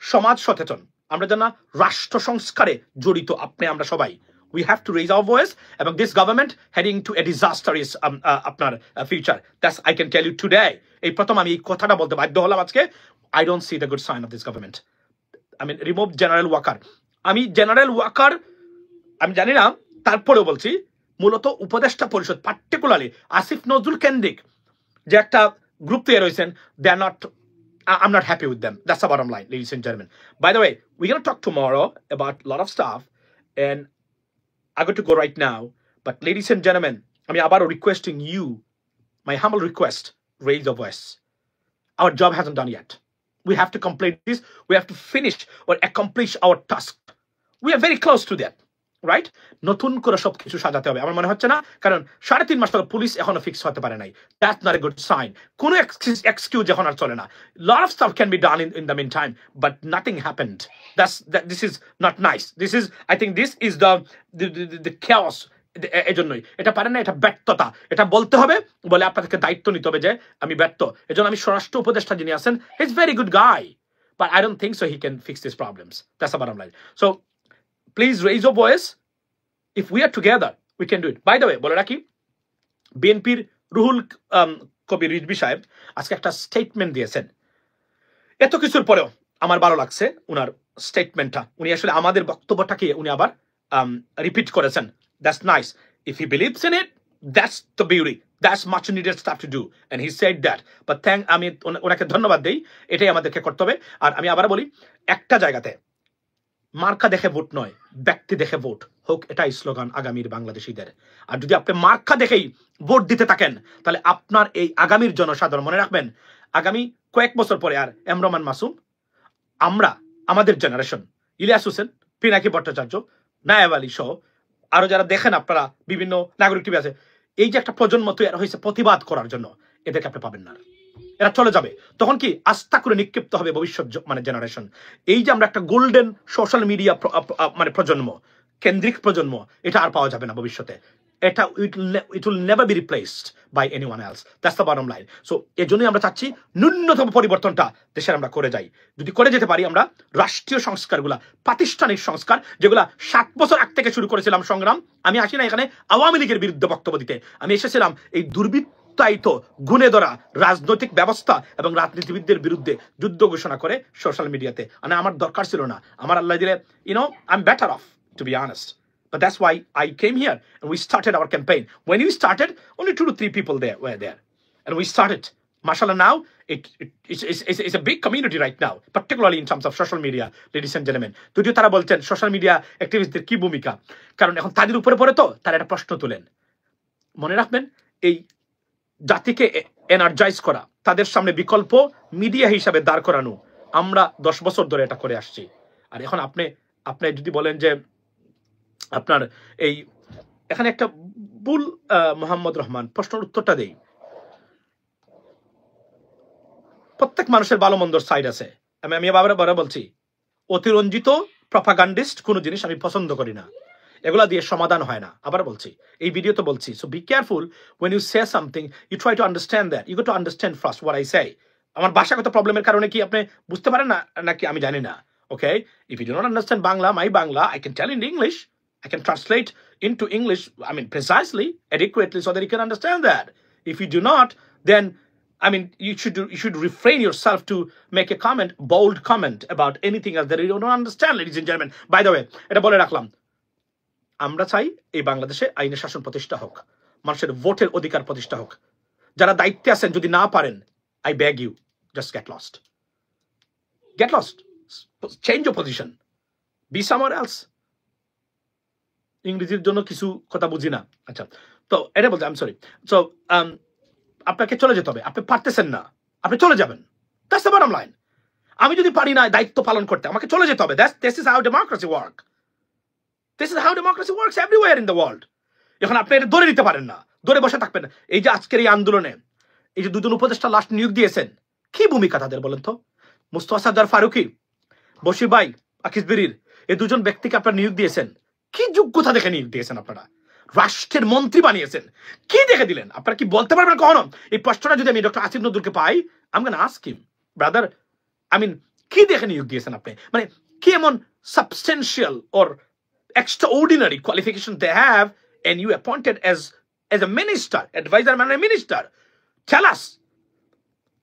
Speaker 1: সমাজ সচেতন, আমরা যারা রাষ্ট্র সংস্কারে জড়িত, আমরা সবাই, we have to raise our voice, এবং this government heading to a disastrous আপনার future. That's I can tell you today. এই প্রথম আমি এই কথাটা বলতে বাধ্য হলাম আজকে। I don't see the good sign of this government. I mean, remove General Walker. আমি জেনারেল ওয়াকার আমি জানি না, তারপরেও বলছি মূলত উপদেষ্টা পরিষদ, পার্টিকুলারলি আসিফ নজরুল কেন্দ্রিক যে একটা গ্রুপ তৈরি হয়েছেন, they are not, I'm not happy with them. That's the bottom line, ladies and gentlemen. By the way, we're going to talk tomorrow about a lot of stuff, and I got to go right now. But ladies and gentlemen, I'm about requesting you, my humble request, raise your voice. Our job hasn't done yet. We have to complete this. We have to finish or accomplish our task. We are very close to that, right? নতুন করে সবকিছু সাজাতে হবে। আমার মনে হচ্ছে না, কারণ 3.5 মাস ধরে পুলিশ এখনো ফিক্স হতে পারে নাই। That's not a good sign. কোনো এক্সকিউজ এখন আর চলে না। Lot of stuff can be done in the meantime, but nothing happened. This is not nice. I think this is the chaos. এজন্যই এটা পারে না, এটা ব্যর্থতা। এটা বলতে হবে, বলে আপনাদেরকে দায়িত্ব নিতে হবে যে আমি ব্যর্থ। এজন্য আমি স্বরাষ্ট্র উপদেষ্টা যিনি আছেন, he is very good guy, but I don't think so he can fix this problems. That's the bottom line. So please raise your voice. If we are together we can do it. By the way বলে রাখি, বিএনপির রুহুল কবির রিজভী সাহেব আজকে একটা statement দিয়েছেন। এত কিছুর পরেও আমার ভালো লাগছে উনার স্টেটমেন্টটা। উনি আসলে আমাদের বক্তব্যটাকে উনি আবার রিপিট করেছেন। That's nice. If he believes in it, that's the beauty. That's much needed stuff to do. And he said that. But আমি ওনাকে ধন্যবাদ দেই, এটাই আমাদেরকে করতে হবে। আর আমি আবার বলি, একটা জায়গাতে মার্কা দেখে ভোট নয়, ব্যক্তি দেখে ভোট হোক, এটাই স্লোগান আগামীর বাংলাদেশিদের। আর যদি আপনি মার্কা দেখেই ভোট দিতে থাকেন, তাহলে আপনার এই আগামীর জনসাধারণ, মনে রাখবেন আগামী কয়েক বছর পরে আর এম রহমান মাসুম, আমরা, আমাদের জেনারেশন, ইলিয়াস হোসেন, পিনাকি ভট্টাচার্য, নায়েব আলী সহ আরো যারা দেখেন আপনারা বিভিন্ন নাগরিক টিভি আছে, এই যে একটা প্রজন্ম তৈরি হয়েছে প্রতিবাদ করার জন্য, এদেরকে আপনি পাবেন না। এরা চলে যাবে। তখন কি আস্থা করে নিক্ষিপ্ত হবে ভবিষ্যৎ জেনারেশন। এই যে আমরা একটা গোল্ডেন সোশ্যাল মিডিয়া প্রজন্ম, কেন্দ্রিক প্রজন্ম, এটা আর পাওয়া যাবে না ভবিষ্যতে। এটা it will never be replaced by anyone else. That's the bottom line. So এজন্যই আমরা চাচ্ছি ন্যূনতম পরিবর্তনটা দেশের আমরা করে যাই। যদি করে যেতে পারি আমরা রাষ্ট্রীয় সংস্কারগুলা, প্রাতিষ্ঠানিক সংস্কার, যেগুলা 7 বছর আগ থেকে শুরু করেছিলাম সংগ্রাম। আমি আসি না এখানে আওয়ামী লীগের বিরুদ্ধে বক্তব্য দিতে, আমি এসেছিলাম এই দুর্বৃত্তায়িত গুণে ধরা রাজনৈতিক ব্যবস্থা এবং রাজনীতিবিদদের বিরুদ্ধে যুদ্ধ ঘোষণা করে সোশ্যাল মিডিয়াতে। মানে আমার দরকার ছিল না, আমার আল্লাহ দিলে I'm better off, to be honest. But that's why I came here and we started our campaign. When we started, only 2 to 3 people were there. And we started. Mashallah, now it's a big community right now, particularly in terms of social media, ladies and gentlemen. যদিও তারা বলছেন social media অ্যাক্টিভিস্টদের কি ভূমিকা, কারণ এখন তাদের উপরে পড়ে তো তারা একটা প্রশ্ন তোলেন। মনে রাখবেন, এই জাতিকে এনার্জাইজ করা, তাদের সামনে বিকল্প মিডিয়া হিসাবে দাঁড় করানো, আমরা 10 বছর ধরে এটা করে আসছি। আর এখন আপনি যদি বলেন যে আপনার এই এখানে একটা বুল মোহাম্মদ রহমান প্রশ্নের উত্তরটা দেই। প্রত্যেক মানুষের ভালো মন্দর সাইড আছে। আমি বারবার বলছি, অতিরঞ্জিত প্রপাগান্ডিস্ট কোনো জিনিস আমি পছন্দ করি না, এগুলা দিয়ে সমাধান হয় না। আবার বলছি, এই ভিডিওতে বলছি, so be careful when you say something, you try to understand that, you got to understand first what I say. আমার ভাষাগত প্রবলেমের কারণে কি আপনি বুঝতে পারেন না নাকি আমি জানি না? Okay, if you do not understand Bangla, my Bangla, I can tell in English, I can translate into English, I mean precisely, adequately, so that you can understand that. If you do not, then I mean you should refrain yourself to make a comment, bold comment about anything else that you don't understand, ladies and gentlemen. By the way, এটা বলে রাখলাম, আমরা চাই এই বাংলাদেশে আইনের শাসন প্রতিষ্ঠা হোক, মানুষের ভোটের অধিকার প্রতিষ্ঠা হোক। যারা দায়িত্বে আছেন যদি না পারেন, I beg you, just get lost, change your position, be somewhere else. ইংরেজির জন্য কিছু কথা বুঝি না। আচ্ছা, তো এটা বলতে I'm sorry. So আপনাকে চলে যেতে হবে, আপনি পারতেছেন না, আপনি চলে যাবেন, that's the bottom line. আমি যদি পারি না দায়িত্ব পালন করতে, আমাকে চলে যেতে হবে। This is how democracy work. This is how democracy works everywhere in the world. এখন আপনি এটা ধরে নিতে পারেন না, ধরে বসে থাকবেন না। এই যে আজকের এই আন্দোলনে এই যে দুজন উপদেষ্টা লাস্ট নিয়োগ দিয়েছেন, কি ভূমিকা তাদের বলেন তো? মুস্তফা সরদার ফারুকী, বশির ভাই, আকিস বেরির, এই দুজন ব্যক্তিকে আপনারা নিয়োগ দিয়েছেন, কি যোগ্যতা দেখে নিয়োগ দিয়েছেন? আপনারা রাষ্ট্রের মন্ত্রী বানিয়েছেন, কি দেখে দিলেন? আপনারা কি বলতে পারবেন কখনো? এই প্রশ্নটা যদি আমি ডক্টর আসিফ নজরুলকে পাই, I'm gonna ask him, brother, I mean, কি দেখে নিয়োগ দিয়েছেন আপনি? মানে কি এমন substantial or extraordinary qualification they have and you appointed as a minister, advisor man, a minister? Tell us,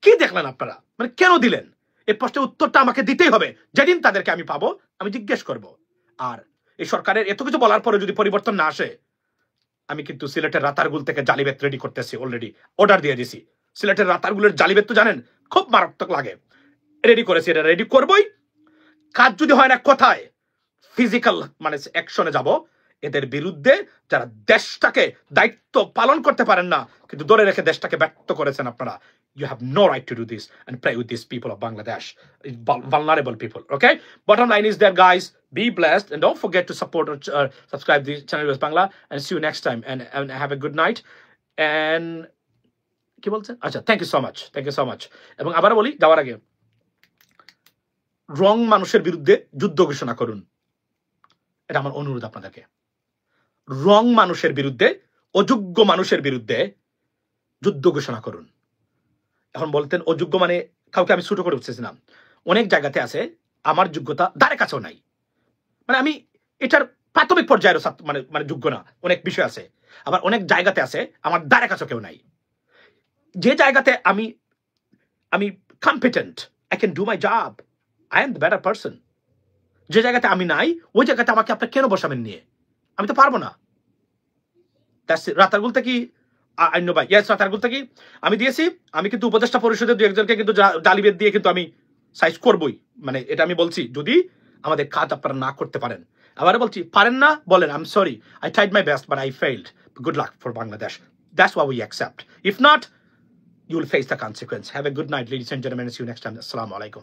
Speaker 1: কি দেখলেন আপনারা? মানে কেন দিলেন? এই প্রশ্নের উত্তরটা আমাকে দিতেই হবে। যেদিন তাদেরকে আমি পাবো আমি জিজ্ঞেস করব। আর এই সরকারের এত কিছু বলার পরে যদি পরিবর্তন না আসে, আমি কিন্তু সিলেটের রাতারগুল থেকে জালিবেত রেডি করতেছি, অলরেডি অর্ডার দিয়ে দিছি। সিলেটের রাতারগুলের জালিবেত তো জানেন খুব মারাত্মক লাগে, রেডি করেছি, এটা রেডি করবই। কাজ যদি হয় না, কোথায় ফিজিক্যাল মানে অ্যাকশনে যাব এদের বিরুদ্ধে, যারা দেশটাকে দায়িত্ব পালন করতে পারেন না কিন্তু ধরে রেখে দেশটাকে ব্যর্থ করেছেন আপনারা। You have no right to do this and play with these people of Bangladesh, vulnerable people. Okay, bottom line is that, guys, be blessed and don't forget to support or subscribe to the channel US Bangla, and see you next time, and have a good night. And কি বলছেন? আচ্ছা, thank you so much. এবং আবার বলি যাওয়ার আগে, রং মানুষের বিরুদ্ধে যুদ্ধ ঘোষণা করুন, এটা আমার অনুরোধ আপনাদেরকে। রং মানুষের বিরুদ্ধে, অযোগ্য মানুষের বিরুদ্ধে যুদ্ধ ঘোষণা করুন। এখন বলতেন অযোগ্য মানে কাউকে আমি ছোট করে উঠতেছিলাম, অনেক জায়গাতে আছে আমার যোগ্যতা ধারে কাছেও নাই, মানে আমি এটার প্রাথমিক পর্যায়ের মানে যোগ্য না, অনেক বিষয় আছে। আবার অনেক জায়গাতে আছে আমার ধারে কাছেও কেউ নাই। যে জায়গাতে আমি competent, I can do my job, I am the better person. যে জায়গাতে আমি নাই, ওই জায়গাতে আমাকে আপনি কেন বসাবেন নিয়ে? আমি তো পারবো না। রাতারগুল থেকে ভাই, ইয়েস, রাতারগুল থেকে আমি দিয়েছি। আমি কিন্তু উপদেষ্টা পরিষদের দু একজনকে কিন্তু জালিবেত দিয়ে কিন্তু আমি সাইজ করবই, মানে এটা আমি বলছি, যদি আমাদের কাজ আপনারা না করতে পারেন। আবার বলছি, পারেন না বলেন, I am sorry, I tried my best but I failed, good luck for Bangladesh, that's what we accept. If not, you will face the consequence. Have a good night, ladies and gentlemen. See you next time. Assalamu alaikum.